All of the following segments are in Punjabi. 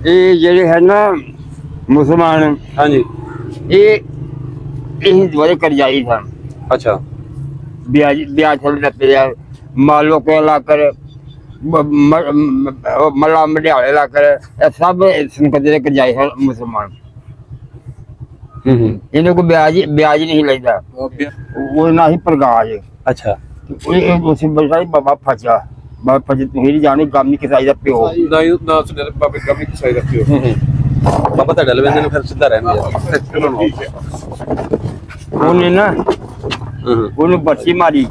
ये जेडे है ना मुसलमान, हाँ जी। ये हिंदुओं के करजाई था। अच्छा। ब्याज ब्याज थोड़े लगते यार, मालों को लाकर मला मडियाले लाकर सब संकदे करजाई है मुसलमान। इन्हें को ब्याज नहीं लगता, वो ना ही परगाज। अच्छा। उस बड़ा बाबा फचा, बाबा फचे तुम जाने गामी किसाई का प्यो ना सुने बाबे गामी किसाई का प्यो। बाबा तो डलवेंदे ने फिर सीधा रहने उन्हें ना उन्हें बच्ची मारी,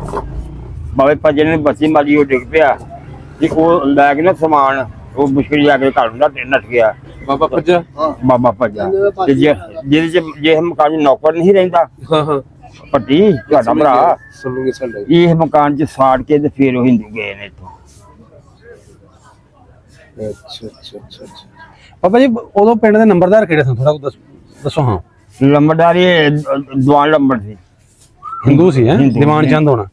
बाबे फजे ने बच्ची मारी, वो डिग पिया कि वो लैके ना समान वो मुश्किल जाके घर नट गया। बाबा फजा, बाबा फजा जे मकान नौकर नहीं रहता पट्टी भरा, ये मकान च साड़ के फिर हिंदू गए ने इथों। अच्छा अच्छा अच्छा अच्छा। बाबा जी उदों पिंड दे नंबरदार किहड़े सन, थोड़ा दसो। हाँ, नंबरदार ये दीवान नंबर थी, हिंदू सी हैं, दीवान चंद होना।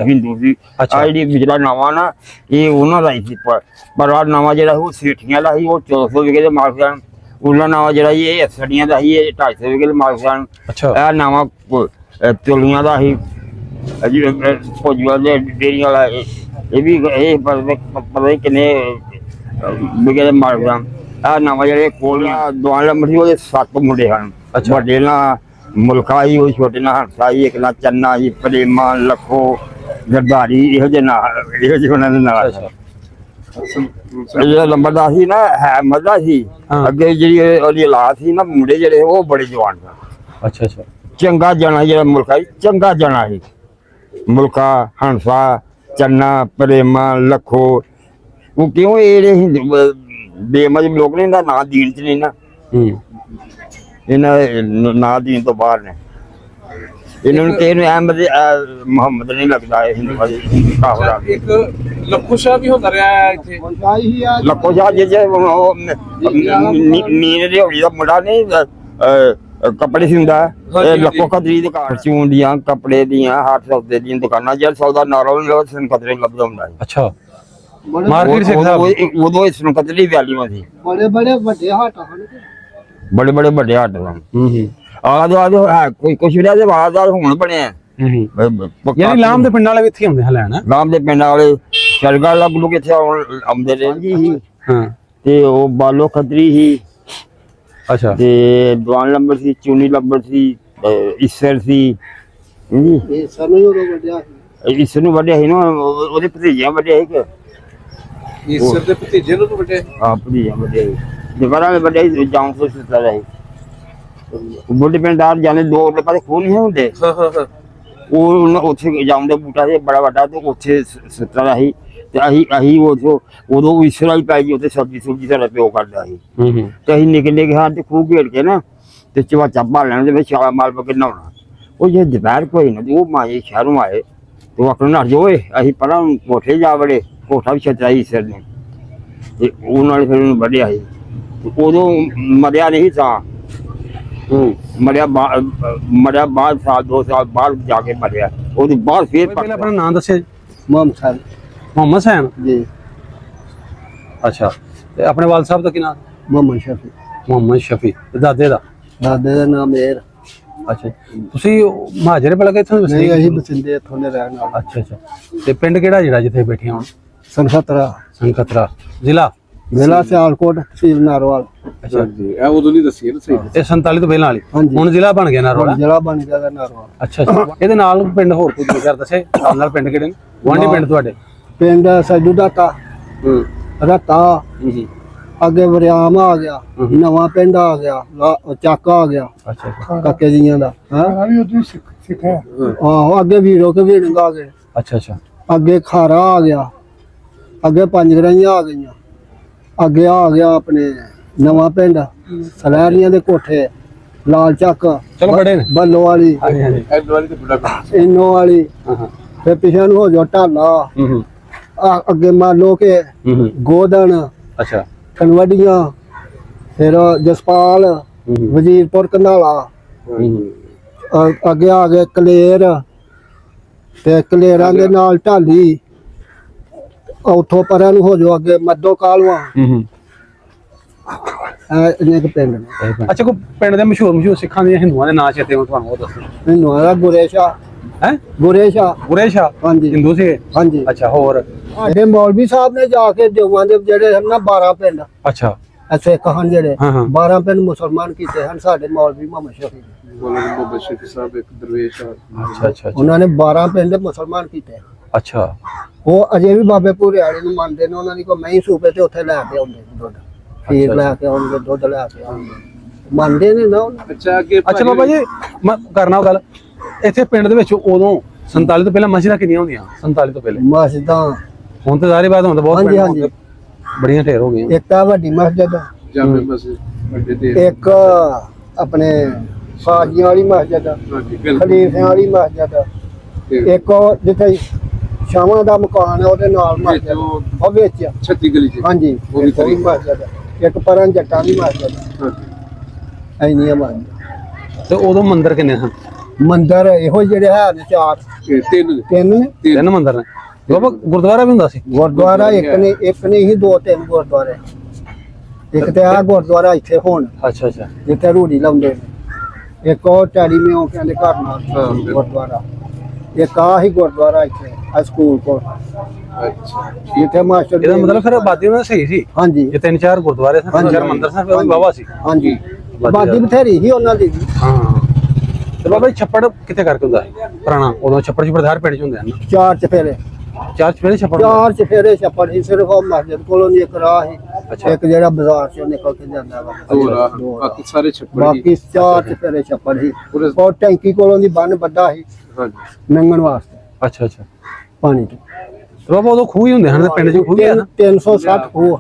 हिंदू सी। अच्छा। जी पिछला नावा ना ये उन्होंने लाई थी, पर आ नावा जरा वो सेठियां का ही, वो 1400 विगे के मालक सन। उन्होंने नावा जरा ये असड़ियां का ही, ये 250 विगे के मालक सन। अच्छा। यह नावा तुलियां का ही, फौजिया डेयरी वाला ये भी पता ही किन्ने विगे के मालक सन। यह नावा जरा कोल दीवान नंबर थी, वो 7 मुंडे हैं। अच्छा। बड़े ना मुल्का ही, वो छोटे ना हंसा ही, एक ना चन्ना ही, प्रेमा लखो गरदारी, यो जे ना उन्होंने ना नंबरदार सी ना है मजा सी। अगे जी औलाद सी ना मुंडे जेडे वो बड़े जवान सन। अच्छा अच्छा। चंगा जना जेड़ा मुल्का ही चंगा जना ही, मुल्का हंसा चन्ना प्रेमा लखो। वो क्यों ये हिंदू बेमजहब लोग ने, ना दीन च नहीं ना, इन्हें ना दीन तो बाहर ने। इन्होंने कहने मोहम्मद नहीं लगता है हिंदू एक लखो शाह भी होता रहा है इथे। लखो शाह जैसे नीर रेहड़ी का मुंडा नहीं कपड़े सींदा है, लखो खतरी दुकान चून दियां कपड़े दियां हर सौदे दी दुकाना जब सौदा नारा नहीं सन खतरे लभदा हुंदा है। अच्छा। मार्केट से उदो इस खतरी वैली में थी, बड़े बड़े बड़े हाट सन। आदो आदो है कोई कुछ भी नहीं, आदो हुन बने यानी लाम दे पिंड वाले भी इत्थे आउंदे हैं लैण। लाम दे पिंड वाले सरगा लग लोग इत्थे आउंदे रहंदी ही। हां ते ओ बालो खतरी ही। अच्छा। ते दीवान नंबर सी, चूनी नंबर सी, ईसर सी जी। ये सनु जो वड्या है, ईसर नु वड्या है ना, ओदे भतीजे वड्या है कि ईसर दे भतीजे नु वड्या है। हां भतीजे वड्या है, दीवारा में वड्या है, जाऊं से सता है। बुढ़े पिंडार जाने दो पासे खून नहीं होंगे। उत्थे जाऊंदे बूटा से बड़ा बड़ा, तो उत्थे सत्ता रही ते अही उदो इसरा ही पाई उत्थे सब्जी सुब्जी सारा प्यो करदा ही। ते अही निके निके हाथ खूह घेर के ना ते चवाचा भा लैना ते छाला माल पके नहाना। वो जे दोपहर कोई ना वो माए शहरों आए तो आखना नहा जो अही परा कोठे जा बड़े, कोठा भी छतरा ही इसर ने ते उन्होंने फिर वड्या ही। उदो मरिया नहीं था, मरिया बाद साल 2 साल बाद जाके मरिया। उसके बाद फिर अपना नाम दसे। मोहम्मद साहब। मोहम्मद साहब जी। अच्छा। ते अपने वाल साहब दा की नाम? मोहम्मद शफी। मोहम्मद शफी। दादे दा नाम मेर। अच्छा। ਤੁਸੀਂ ਮਹਾਜਰੇ ਪਲ ਗਏ ਇਥੋਂ ਵਸੇ? ਨਹੀਂ ਅਸੀਂ ਬਸਿੰਦੇ ਇਥੋਂ ਦੇ ਰਹਿਣ ਵਾਲੇ। ਅੱਛਾ ਅੱਛਾ। ਤੇ ਪਿੰਡ ਕਿਹੜਾ ਜਿਹੜਾ ਜਿੱਥੇ ਬੈਠੀਆਂ ਹੁਣ? ਸੰਖਤਰਾ ਜ਼ਿਲ੍ਹਾ ਸਿਆਲਕੋਟ, ਤਹਿਸੀਲ ਨਾਰੋਵਾਲ। ਅੱਛਾ ਜੀ। ਇਹ ਉਦੋਂ ਨਹੀਂ ਦੱਸੀ ਨਾ ਸਹੀ। ਇਹ 47 ਤੋਂ ਪਹਿਲਾਂ ਵਾਲੀ। ਹੁਣ ਜ਼ਿਲ੍ਹਾ ਬਣ ਗਿਆ ਨਾਰੋਵਾਲ। ਜ਼ਿਲ੍ਹਾ ਬਣ ਗਿਆ ਨਾਰੋਵਾਲ। ਅੱਛਾ ਅੱਛਾ। ਇਹਦੇ ਨਾਲ ਪਿੰਡ ਹੋਰ ਕੋਈ ਕਰ ਦੱਸੇ ਨਾਲ ਪਿੰਡ ਕਿਹੜੇ ਨੇ? ਵਾਂਢੀ ਪਿੰਡ ਤੁਹਾਡੇ? ਪਿੰਡ ਸੈਦੂ ਦਾਤਾ, ਰਤਾ, ਅੱਗੇ ਵਰਿਆਮ ਆ ਗਿਆ, ਨਵਾਂ ਪਿੰਡ ਆ ਗਿਆ, ਚਾਕਾ ਆ ਗਿਆ। ਅੱਛਾ। ਕਾਕੇ ਜੀਆਂ ਦਾ ਹਾਂ ਵੀ ਉਦੋਂ ਸਿੱਖਿਆ। ਆਹੋ ਅੱਗੇ ਵੀਰੋ ਕੇ ਵੀਰੰਗ ਆ ਗਏ। ਅੱਛਾ ਅੱਛਾ। ਅੱਗੇ ਖਾਰਾ ਆ ਗਿਆ, ਅੱਗੇ ਪੰਜ ਗਰਾਈਆਂ ਆ ਗਈਆਂ, ਅੱਗੇ ਆ ਗਿਆ ਆਪਣੇ ਨਵਾਂ ਪਿੰਡ, ਸਲੈਰੀਆਂ ਦੇ ਕੋਠੇ, ਲਾਲ ਚੱਕ, ਚਲੋ ਬੜੇ ਨੇ, ਬੱਲੋ ਵਾਲੀ, ਇਨੋ ਵਾਲੀ, ਫਿਰ ਪਿਛੇ ਨੂੰ ਹੋ ਜਾ ਢਾਲਾ, ਅੱਗੇ ਮੰਨ ਲੋ ਕਿ ਗੋਦਨ, ਅੱਛਾ, ਕਨਵਡੀਆਂ, ਫਿਰ ਜਸਪਾਲ, ਵਜ਼ੀਰਪੁਰ ਕੰਧਾਲਾ, ਅੱਗੇ ਆ ਗਏ ਕਲੇਰ, ਤੇ ਕਲੇਰਾਂ ਦੇ ਨਾਲ ਢਾਲੀ, ਉੱਥੋਂ ਪਰਾਂ ਨੂੰ ਹੋ ਜਾਓ ਅੱਗੇ ਮੱਦੋ ਕਾਲਵਾ, ਇੱਕ ਪਿੰਡ ਨੇ ਅੱਛਾ ਕੋਈ ਪਿੰਡ ਦੇ ਮਸ਼ਹੂਰ ਸਿੱਖਾਂ ਦੀਆਂ ਹਿੰਦੂਆਂ ਦੇ ਨਾਂ ਚੇਤੇ ਹੋ ਤੁਹਾਨੂੰ ਉਹ ਦੱਸੋ ਹਿੰਦੂਆਂ ਦਾ ਗੁਰੇਸ਼ਾ ਹੈ ਗੁਰੇਸ਼ਾ ਗੁਰੇਸ਼ਾ ਹਾਂਜੀ ਹਿੰਦੂ ਸੀ ਹਾਂਜੀ ਅੱਛਾ ਹੋਰ ਸਾਡੇ ਮੌਲਵੀ ਸਾਹਿਬ ਨੇ ਜਾ ਕੇ ਦੇਵਾਂ ਦੇ ਜਿਹੜੇ ਹਨ ਨਾ 12 ਪਿੰਡ ਅੱਛਾ ਐਸੇ ਕਹਾਣ ਜਿਹੜੇ ਹਾਂ, ਹਾਂ। 12 ਪਿੰਡ ਮੁਸਲਮਾਨ ਕੀਤੇ ਹਨ ਸਾਡੇ ਮੌਲਵੀ ਮੁਹੰਮਦ ਸ਼ਫੀ ਅੱਛਾ ਅੱਛਾ ਉਹਨਾਂ ਨੇ 12 ਪਿੰਡ ਮੁਸਲਮਾਨ ਕੀਤੇ ਅੱਛਾ ਉਹ ਅਜੇ ਵੀ ਬਾਬੇ ਭੂਰੇ ਵਾਲੇ ਨੂੰ ਮੰਨਦੇ ਨੇ ਉਹਨਾਂ ਦੀ ਕੋਈ ਮਹੀਂ ਸੂਪੇ ਤੇ ਉੱਥੇ ਲੈ ਕੇ ਆਉਂਦੇ ਨੇ ਦੁੱਧ ਖੀਰ ਲੈ ਕੇ ਆਉਂਦੇ ਦੁੱਧ ਲੈ ਕੇ ਆਉਂਦੇ ਮੰਨਦੇ ਨੇ ਨਾ ਅੱਛਾ ਬਾਬਾ ਜੀ ਮੈਂ ਕਰਨਾ ਉਹ ਗੱਲ ਇੱਥੇ ਪਿੰਡ ਦੇ ਵਿੱਚ ਉਦੋਂ 47 ਤੋਂ ਪਹਿਲਾਂ ਮਸਜਿਦਾਂ ਕਿੰਨੀਆਂ ਹੁੰਦੀਆਂ 47 ਤੋਂ ਪਹਿਲੇ ਮਸਜਿਦਾਂ ਹੁਣ ਤੇ ਸਾਰੇ ਬਾਅਦ ਹੁਣ ਤਾਂ ਬਹੁਤ ਹਾਂਜੀ, ਪਿੰਡ ਹਾਂਜੀ। ਹੁਣ ਤੇ ਬੜੀਆਂ ਢੇਰ ਹੋ ਗਈਆਂ ਇੱਕ ਤਾਂ ਵੱਡੀ ਮਸਜਿਦ ਇੱਕ ਆਪਣੇ ਸਾਜੀਆਂ ਵਾਲੀ ਮਸਜਿਦ ਖਲੀਫਿਆਂ ਵਾਲੀ ਮਸਜਿਦ ਇੱਕ ਉਹ ਜਿੱਥੇ ਸ਼ਾਮਾਂ ਦਾ ਮਕਾਨ ਹੈ ਉਹਦੇ ਨਾਲ ਮਸਜਿਦ ਉਹ ਵਿੱਚ ਛੱਤੀ ਗਲੀ ਚ ਹਾਂਜੀ ਉਹ ਵੀ ਮਸਜਿਦ ਇੱਕ ਪਰਾਂ ਜੱਟਾਂ ਦੀ ਮਸਜਿਦ ਐਨੀਆਂ ਮਸਜਿਦ ਤੇ ਉਦੋਂ ਮੰਦਿਰ ਕਿੰਨੇ ਹਨ ਮੰਦਰ ਇਹੋ ਜਿਹੜੇ ਹੈ ਨੇ ਚਾਰ ਤਿੰਨ ਨੇ ਤਿੰਨ ਮੰਦਿਰ ਨੇ ਬਾਬਾ ਗੁਰਦੁਆਰਾ ਵੀ ਹੁੰਦਾ ਸੀ ਗੁਰਦੁਆਰਾ ਇੱਕ ਨੇ ਹੀ ਦੋ ਤਿੰਨ ਗੁਰਦੁਆਰੇ ਇੱਕ ਤੇ ਆ ਗੁਰਦੁਆਰਾ ਇੱਥੇ ਹੁਣ ਅੱਛਾ ਅੱਛਾ ਜਿੱਥੇ ਰੂੜੀ ਲਾਉਂਦੇ ਨੇ ਇੱਕ ਉਹ ਟੈਡੀ ਮਿਓ ਕਹਿੰਦੇ ਘਰ ਨਾਲ ਗੁਰਦੁਆਰਾ ਇੱਕ ਆ ਹੀ ਗੁਰਦੁਆਰਾ ਇੱਥੇ ਆ ਸਕੂਲ ਕੋਲ ਜਿੱਥੇ ਮਾਸਟਰ ਇਹਦਾ ਮਤਲਬ ਫਿਰ ਆਬਾਦੀ ਉਹਨਾਂ ਦੀ ਸਹੀ ਸੀ ਹਾਂਜੀ ਜੇ ਤਿੰਨ ਚਾਰ ਗੁਰਦੁਆਰੇ ਸਨ ਤਿੰਨ ਚਾਰ ਮੰਦਿਰ ਸਨ ਫਿਰ ਉਹ ਵੀ ਵਾਹਵਾ ਸੀ ਹਾਂਜੀ ਆਬਾਦੀ ਬਥੇਰੀ ਸੀ ਉਹਨਾਂ ਦੀ ਹਾਂ ਤੇ ਬਾਬਾ ਜੀ ਛੱਪੜ ਕਿੱਥੇ ਕਰਕੇ ਹੁੰਦਾ ਹੈ ਪੁਰਾਣਾ ਉਦੋਂ ਛੱਪੜ ਹਰ ਪਿੰਡ ਚ ਹੁੰਦੇ ਹਨ ਚਾਰ ਚਫੇਰੇ ਚਾਰ ਚਫੇਰੇ ਛੱਪੜ ਹੁੰਦੇ? ਚਾਰ ਚਫੇਰੇ ਛੱਪੜ ਸੀ ਸਿਰਫ ਉਹ ਮਸਜਿਦ ਕੋਲੋਂ ਦੀ ਇੱਕ ਰਾਹ ਸੀ ਇੱਕ ਜਿਹੜਾ ਬਾਜ਼ਾਰ ਚੋਂ ਨਿਕਲ ਕੇ ਜਾਂਦਾ ਵਾ ਦੋ ਰਾਹ। ਸਾਰੇ ਛੱਪੜ ਬਾਕੀ ਚਾਰ ਚਫੇਰੇ ਛੱਪੜ ਸੀ ਉਹ ਟੈਂਕੀ ਕੋਲੋਂ ਦੀ ਬੰਨ ਵੱਡਾ ਸੀ ਲੰਘਣ ਵਾਸਤੇ ਅੱਛਾ ਅੱਛਾ ਪਾਣੀ ਤੋਂ ਤੇ ਬਾਬਾ ਉਦੋਂ ਖੂਹ ਹੀ ਹੁੰਦੇ ਹਨ ਤੇ ਪਿੰਡ ਚ ਖੂਹ ਹੀ ਆ ਨਾ 360 ਖੂਹ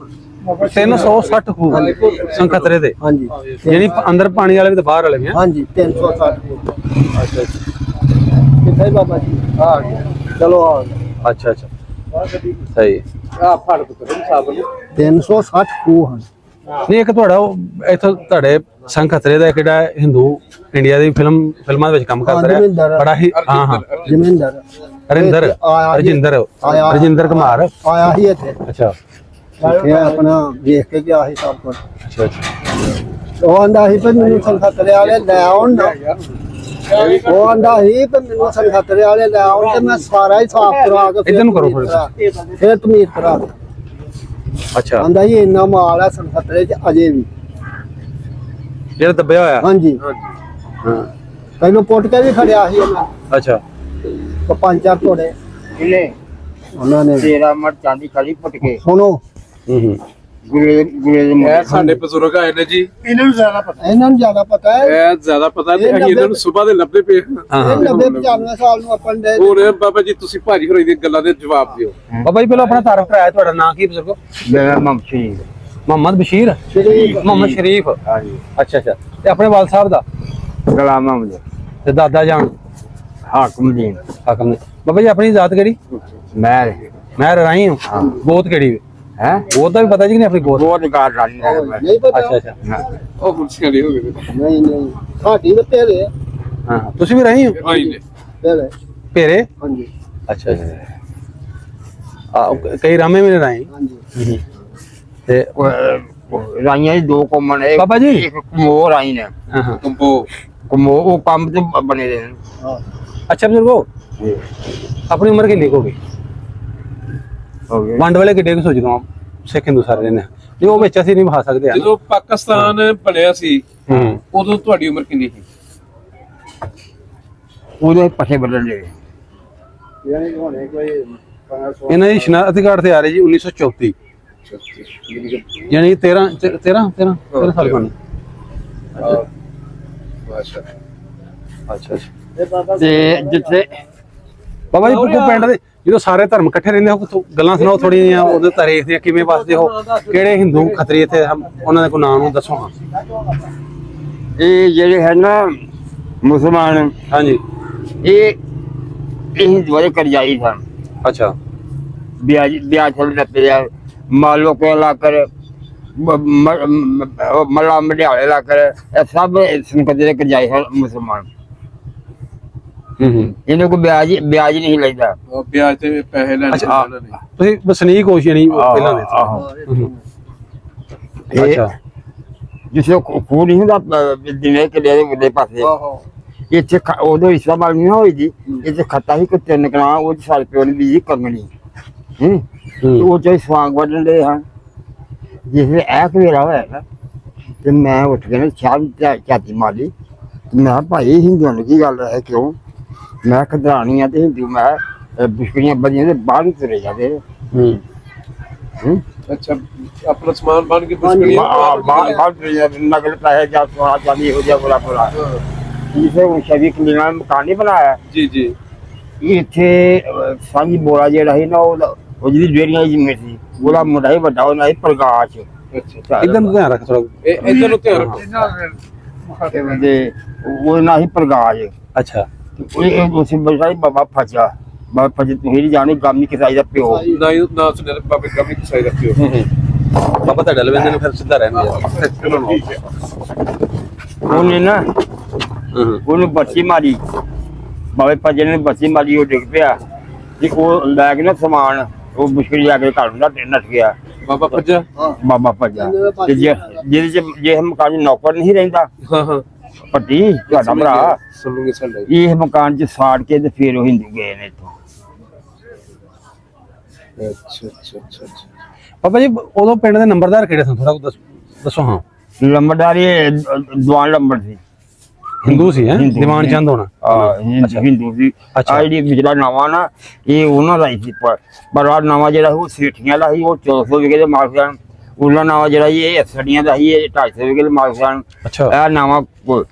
360 ਖੂਹ ਸੰਖਤਰੇ ਦੇ ਹਾਂਜੀ ਜਿਹੜੀ ਅੰਦਰ ਪਾਣੀ ਵਾਲੇ ਵੀ ਤੇ ਬਾਹਰ ਵਾਲੇ ਵੀ ਆ ਹਾਂਜੀ 360 ਖੂਹ ਅੱਛਾ ਅੱਛਾ ਕਿੱਥੇ ਬਾਬਾ ਜੀ ਆ ਗਿਆ ਚਲੋ ਆ ਗਿਆ ਅੱਛਾ ਅੱਛਾ ਸਹੀ ਆ ਫੜ ਪੁੱਤਰ ਸਾਹਿਬ ਨੂੰ 360 ਖੂਹ ਹਨ ਨਹੀਂ ਇੱਕ ਤੁਹਾਡਾ ਉਹ ਇੱਥੋਂ ਤੁਹਾਡੇ ਸੰਖਤਰੇ ਦਾ ਕਿਹੜਾ ਹਿੰਦੂ ਇੰਡੀਆ ਦੀ ਫਿਲਮਾਂ ਦੇ ਵਿੱਚ ਕੰਮ ਕਰਦਾ ਰਜਿੰਦਰ। ਰਿਹਾ ਬੜਾ ਹੀ ਹਾਂ ਹਾਂ ਜ਼ਮੀਨਦਾਰ ਰਜਿੰਦਰ ਕੁਮਾਰ ਆਇਆ ਹੀ ਇੱਥੇ ਅੱਛਾ ਇਹ ਆਪਣਾ ਵੇਖ ਕੇ ਗਿਆ ਸੀ ਸਭ ਕੁਝ ਅੱਛਾ ਅੱਛਾ ਉਹ ਆਂਦਾ ਸੀ ਵੀ ਮੈਨੂੰ ਸੰਖਤਰੇ ਵਾਲੇ ਲੈ ਆਉਣ ਨਾ ਉਹ ਆਂਦਾ ਸੀ ਵੀ ਮੈਨੂੰ ਸੰਖਤਰੇ ਵਾਲੇ ਲੈ ਆਉਣ ਤੇ ਮੈਂ ਸਾਰਾ ਹੀ ਸਾਫ਼ ਕਰਾ ਕੇ ਇੱਧਰ ਨੂੰ ਕਰੋ ਥੋੜ੍ਹਾ ਫਿਰ ਤਮੀਰ ਕਰਾ ਦੇ ਅੱਛਾ ਆਂਦਾ ਸੀ ਇੰਨਾ ਮਾਲ ਹੈ ਸੰਖਤਰੇ ਚ ਅਜੇ ਵੀ ਜਿਹੜਾ ਦੱਬਿਆ ਹੋਇਆ ਹਾਂਜੀ ਹਾਂ ਪਹਿਲਾਂ ਪੁੱਟ ਕੇ ਵੀ ਖੜਿਆ ਸੀ ਉਹਨਾਂ ਅੱਛਾ ਕੋ ਪੰਜ ਚਾਰ ਘੋੜੇ ਇਹਨੇ ਉਹਨਾਂ ਨੇ ਤੇਰਾ ਮਰ ਚਾਂਦੀ ਖਾਲੀ ਪੁੱਟ ਕੇ ਸੁਣੋ ਹੂੰ ਗੁਰੇ ਦੇ ਇਹ ਸਾਡੇ ਬਜ਼ੁਰਗ ਆਏ ਨੇ ਜੀ ਇਹਨਾਂ ਨੂੰ ਜ਼ਿਆਦਾ ਪਤਾ ਹੈ ਇਹ ਜ਼ਿਆਦਾ ਪਤਾ ਨਹੀਂ ਅਸੀਂ ਇਹਨਾਂ ਨੂੰ ਸਵੇਰ ਦੇ ਲੱਭਦੇ ਪਏ ਹਾਂ ਇਹ 90 95 ਸਾਲ ਨੂੰ ਆਪਾਂ ਦੇ ਹੋਰ ਬਾਬਾ ਜੀ ਤੁਸੀਂ ਭਾਜੀ ਹੋਰਾਂ ਦੀਆਂ ਗੱਲਾਂ ਦੇ ਜਵਾਬ ਦਿਓ ਬਾਬਾ ਜੀ ਪਹਿਲਾਂ ਆਪਣਾ ਤਾਰਫ ਕਰਾਇਆ ਤੁਹਾਡਾ ਨਾਂ ਕੀ ਬਜ਼ੁਰਗੋ ਮੇਰਾ ਮੰਮੀ ਮੁਹੰਮਦ ਬਸ਼ੀਰ ਸ਼ਰੀਫ ਮੁਹੰਮਦ ਸ਼ਰੀਫ ਹਾਂਜੀ ਅੱਛਾ ਅੱਛਾ ਤੇ ਆਪਣੇ ਵਾਲ ਸਾਹਿਬ ਦਾ ਗੁਲਾਮ ਅਹਿਮਦ ਤੇ ਦਾਦਾ ਜਾਨ ਹਾਕਮ ਦੀਨ ਹਾਕਮ ਨੇ ਬਾਬਾ ਜੀ ਆਪਣੀ ਜ਼ਾਤ ਕਿਹੜੀ ਮੈਂ ਰਾਈ ਹਾਂ ਗੋਤ ਕਿਹੜੀ ਹੈ ਗੋਤ ਦਾ ਵੀ ਪਤਾ ਜੀ ਕਿ ਨਹੀਂ ਆਪਣੀ ਗੋਤ ਬਹੁਤ ਕਾਰ ਰਾਣੀ ਹੈ ਮੈਂ ਨਹੀਂ ਪਤਾ ਅੱਛਾ ਅੱਛਾ ਉਹ ਹੁਣ ਸਿਆਣੇ ਹੋ ਗਏ ਨਹੀਂ ਨਹੀਂ ਸਾਡੀ ਵੀ ਤੇਰੇ ਹਾਂ ਤੁਸੀਂ ਵੀ ਰਹੀ ਹੋ ਆਈ ਨੇ ਤੇਰੇ ਭੇਰੇ ਹਾਂਜੀ ਅੱਛਾ ਅੱਛਾ ਕਈ ਰਾਮੇ ਮੇਰੇ ਰਾਈ ਹਾਂਜੀ ਤੇ ਰਾਈਆਂ ਦੀ ਦੋ ਕੋਮਣ ਇੱਕ ਬਾਬਾ ਜੀ। ਇੱਕ ਕਮੋ ਰਾਈ ਨੇ ਹਾਂ ਹਾਂ ਕੰਬੋ ਕਮੋ ਉਹ ਕੰਮ ਤੇ ਬਣੇ ਦੇ ਨੇ ਹਾਂ ਅੱਛਾ ਬਜ਼ੁਰਗੋ ਆਪਣੀ ਉਮਰ ਕਿੰਨੀ ਕੁ ਹੋ ਗਈ ਹੋ ਗਏ ਵੰਡ ਵੇਲੇ ਕਿੱਡੇ ਕੁ ਸੋਚਦੇ ਹੋ ਸਿੱਖ ਹਿੰਦੂ ਸਾਰੇ ਨੇ ਨਹੀਂ ਉਹ ਵਿੱਚ ਅਸੀਂ ਨਹੀਂ ਵਿਖਾ ਸਕਦੇ ਹਾਂ ਜਦੋਂ ਪਾਕਿਸਤਾਨ ਬਣਿਆ ਸੀ ਹੂੰ ਉਦੋਂ ਤੁਹਾਡੀ ਉਮਰ ਕਿੰਨੀ ਸੀ ਉਹਦੇ ਪੱਠੇ ਬਦਲ ਲਏ ਯਾਨੀ ਹੋਣੇ ਕੋਈ 500 ਇਹਨਾਂ ਦੀ ਸ਼ਨਾਖਤੀ ਕਾਰਡ ਤੇ ਆ ਰਹੀ ਜੀ 1934 ਯਾਨੀ 13 ਸਾਲ ਬਣੇ ਮਾਸ਼ਾ ਅੱਛਾ ਅੱਛਾ ਤੇ ਜਿੱਥੇ ਬਾਬਾ ਜੀ ਕੋਈ ਪਿੰਡ ਦੇ ਜਦੋਂ ਸਾਰੇ ਧਰਮ ਇਕੱਠੇ ਰਹਿੰਦੇ ਹੋ ਕੁਝ ਗੱਲਾਂ ਸੁਣਾਓ ਥੋੜੀਆਂ ਜਿਹੀਆਂ ਉਹਦੇ ਤਾਰੀਖ ਦੀਆਂ ਕਿਵੇਂ ਵਸਦੇ ਹੋ ਕਿਹੜੇ ਹਿੰਦੂ ਖੱਤਰੀ ਇੱਥੇ ਉਹਨਾਂ ਦੇ ਕੋਈ ਨਾਮ ਨੂੰ ਦੱਸੋ ਹਾਂ ਇਹ ਜਿਹੜੇ ਹੈ ਨਾ ਮੁਸਲਮਾਨ ਹਾਂਜੀ ਇਹ ਹਿੰਦੂਆਂ ਦੇ ਕਰਜ਼ਾਈ ਸਨ ਅੱਛਾ ब्याज थोड़ी पिया मालो को लाकर मला मडियाले लाकर सब संकदे कर जाए मुसलमान इन्हें को ब्याज नहीं लेता ਉਹ ਵਿਆਜ ਤੇ ਪੈਸੇ ਲੈਣੇ ਅੱਛਾ ਉਹਨਾਂ ਨੇ ਤੁਸੀਂ ਵਸਨੀਕ ਹੋ ਯਾਨੀ ਪਹਿਲਾਂ ਦੇ ਅੱਛਾ ਜਿਸੇ ਖੂਨ ਨਹੀਂ ਹੁੰਦਾ ਦਿਨੇ ਕਿਲੇ ਦੇ ਉਹਦੇ ਪਾਸੇ ਆਹੋ ਇੱਥੇ ਉਦੋਂ ਇਸਲਾਮਾਬਾਦ ਨਹੀਂ ਹੋਈ ਜੀ ਇੱਥੇ ਖੱਤਾ ਹੀ ਕੋਈ 3 ਕਨਾਲ ਉਹ 'ਚ ਸਾਡੇ ਪਿਓ ਨੇ ਬੀਜੀ ਕੰਗਣੀ ਉਹ ਚ ਸਵਾਂਗ ਵੱਢਣ ਦੇ ਹਨ ਜਿਸ ਵੇਲੇ ਇਹ ਕਵੇਰਾ ਹੋਇਆ ਨਾ ਤੇ ਮੈਂ ਉੱਠ ਕੇ ਨਾ ਚਾਹ ਝਾਤੀ ਮਾਰੀ ਤੇ ਮੈਂ ਕਿਹਾ ਭਾਈ ਹਿੰਦੂਆਂ ਨੂੰ ਕੀ ਗੱਲ ਹੈ ਕਿਉਂ ਮੈਂ ਖਦਰਾਣੀ ਆ ਤੇ ਹਿੰਦੂ ਮੈਂ ਬਿਸਕੁਟੀਆਂ ਬਜੀਆਂ ਤੇ ਬਾਹਰ ਹੀ ਤੁਰੇ ਜਾਂਦੇ ਅੱਛਾ ਆਪਣਾ ਸਮਾਨ ਬਣ ਕੇ ਬਾਹਰ ਤੁਰੇ ਜਾਂਦੇ ਨਗਲ ਪੈਸੇ ਜਾਂ ਸੋਨਾ ਚਾਂਦੀ ਹੋ ਜਾ ਬੜਾ ਬੜਾ ਇਸੇ ਉਹ ਸ਼ਵੀ ਕਲੀਨਾ ਮਕਾਨ ਨਹੀਂ ਬਣਾਇਆ ਜੀ ਜੀ ਇੱਥੇ ਸਾਂਝੀ ਬੋਲਾ ਜਿਹੜਾ ਸੀ ਨਾ ਉਹ ਜਿਹਦੀ ਡੇਰੀਆਂ ਜਿੰਮੇ ਸੀ ਉਹਦਾ ਮੁੰਡਾ ਹੀ ਵੱਡਾ ਉਹਨਾਂ ਹੀ ਪ੍ਰਕਾਸ਼ ਅੱਛਾ ਇਦਾਂ ਨੂੰ ਧਿਆਨ ਰੱਖ ਥੋੜਾ ਇਹ ਇਧਰ ਨੂੰ ਧਿਆਨ ਰੱਖੋ ਤੇ ਉਹ ਨਾ ਹੀ ਪ੍ਰਕਾਸ਼ ਅੱਛਾ ਉਹ ਉਸੇ ਬਸਾਈ ਬਾਬਾ ਫਜਾ ਬਾਬਾ ਫਜਾ ਤੁਸੀਂ ਨਹੀਂ ਜਾਣੀ ਗਾਮੀ ਕਿਸਾਈ ਦਾ ਪਿਓ ਨਾ ਸੁਣਿਆ ਬਾਬੇ ਕਮੀ ਕਿਸਾਈ ਰੱਖਿਓ ਬਾਬਾ ਤੁਹਾਡੇ ਲਵੇਂਦੇ ਨੂੰ ਫਿਰ ਸਿੱਧਾ ਰਹਿੰਦੇ ਉਹਨੇ ਨਾ ਉਹਨੂੰ ਬੱਚੀ ਮਾਰੀ ਬਾਬੇ ਫਜੇ ਨੇ ਬੱਚੀ ਮਾਰੀ ਉਹ ਡਿੱਗ ਪਿਆ ਤੇ ਉਹ ਲੈ ਕੇ ਨਾ ਸਮਾਨ ਉਹ ਮੁਸ਼ਕਿਲ ਜਾ ਕੇ ਘਰ ਦਾ ਨੱਠ ਗਿਆ ਬਾਬਾ ਭੱਜਾ ਬਾਬਾ ਭੱਜਾ ਤੇ ਜਿਹਦੇ ਚ ਜੇ ਮਕਾਨ ਨੌਕਰ ਨਹੀਂ ਰਹਿੰਦਾ ਹਾਂ ਪੱਟੀ ਤੁਹਾਡਾ ਭਰਾ ਸੁਣੂਗੇ ਸਾਡਾ ਇਹ ਮਕਾਨ ਚ ਸਾੜ ਕੇ ਤੇ ਫਿਰ ਉਹ ਹਿੰਦੂ ਗਏ ਨੇ ਇੱਥੋਂ ਅੱਛਾ ਬਾਬਾ ਜੀ ਉਦੋਂ ਪਿੰਡ ਦੇ ਨੰਬਰਦਾਰ ਕਿਹੜੇ ਸਨ ਥੋੜਾ ਦੱਸੋ ਹਾਂ ਲੰਬੜਦਾਰੀ ਦੀਵਾਨ ਲੰਬੜ ਸੀ ਹਿੰਦੂ ਸੀ ਹੈ ਦੀਵਾਨ ਚੰਦ ਹੋਣਾ ਹਿੰਦੂ ਸੀ ਅੱਛਾ। ਆ ਜਿਹੜੀ ਵਿਚਲਾ ਨਵਾਂ ਨਾ ਇਹ ਉਹਨਾਂ ਦਾ ਹੀ ਸੀ ਪਰ ਆ ਨਵਾਂ ਜਿਹੜਾ ਉਹ ਸੇਠੀਆਂ ਦਾ ਸੀ ਉਹ 1400 ਵਿਗੇ ਦੇ ਮਾਲਕ ਸਨ ਉਹਨਾਂ ਨਵਾਂ ਜਿਹੜਾ ਇਹ ਅਸੜੀਆਂ ਦਾ ਸੀ ਇਹ 250 ਵਿਗੇ ਦੇ ਮਾਲਕ ਸਨ ਅੱਛਾ ਇਹ ਨਵਾਂ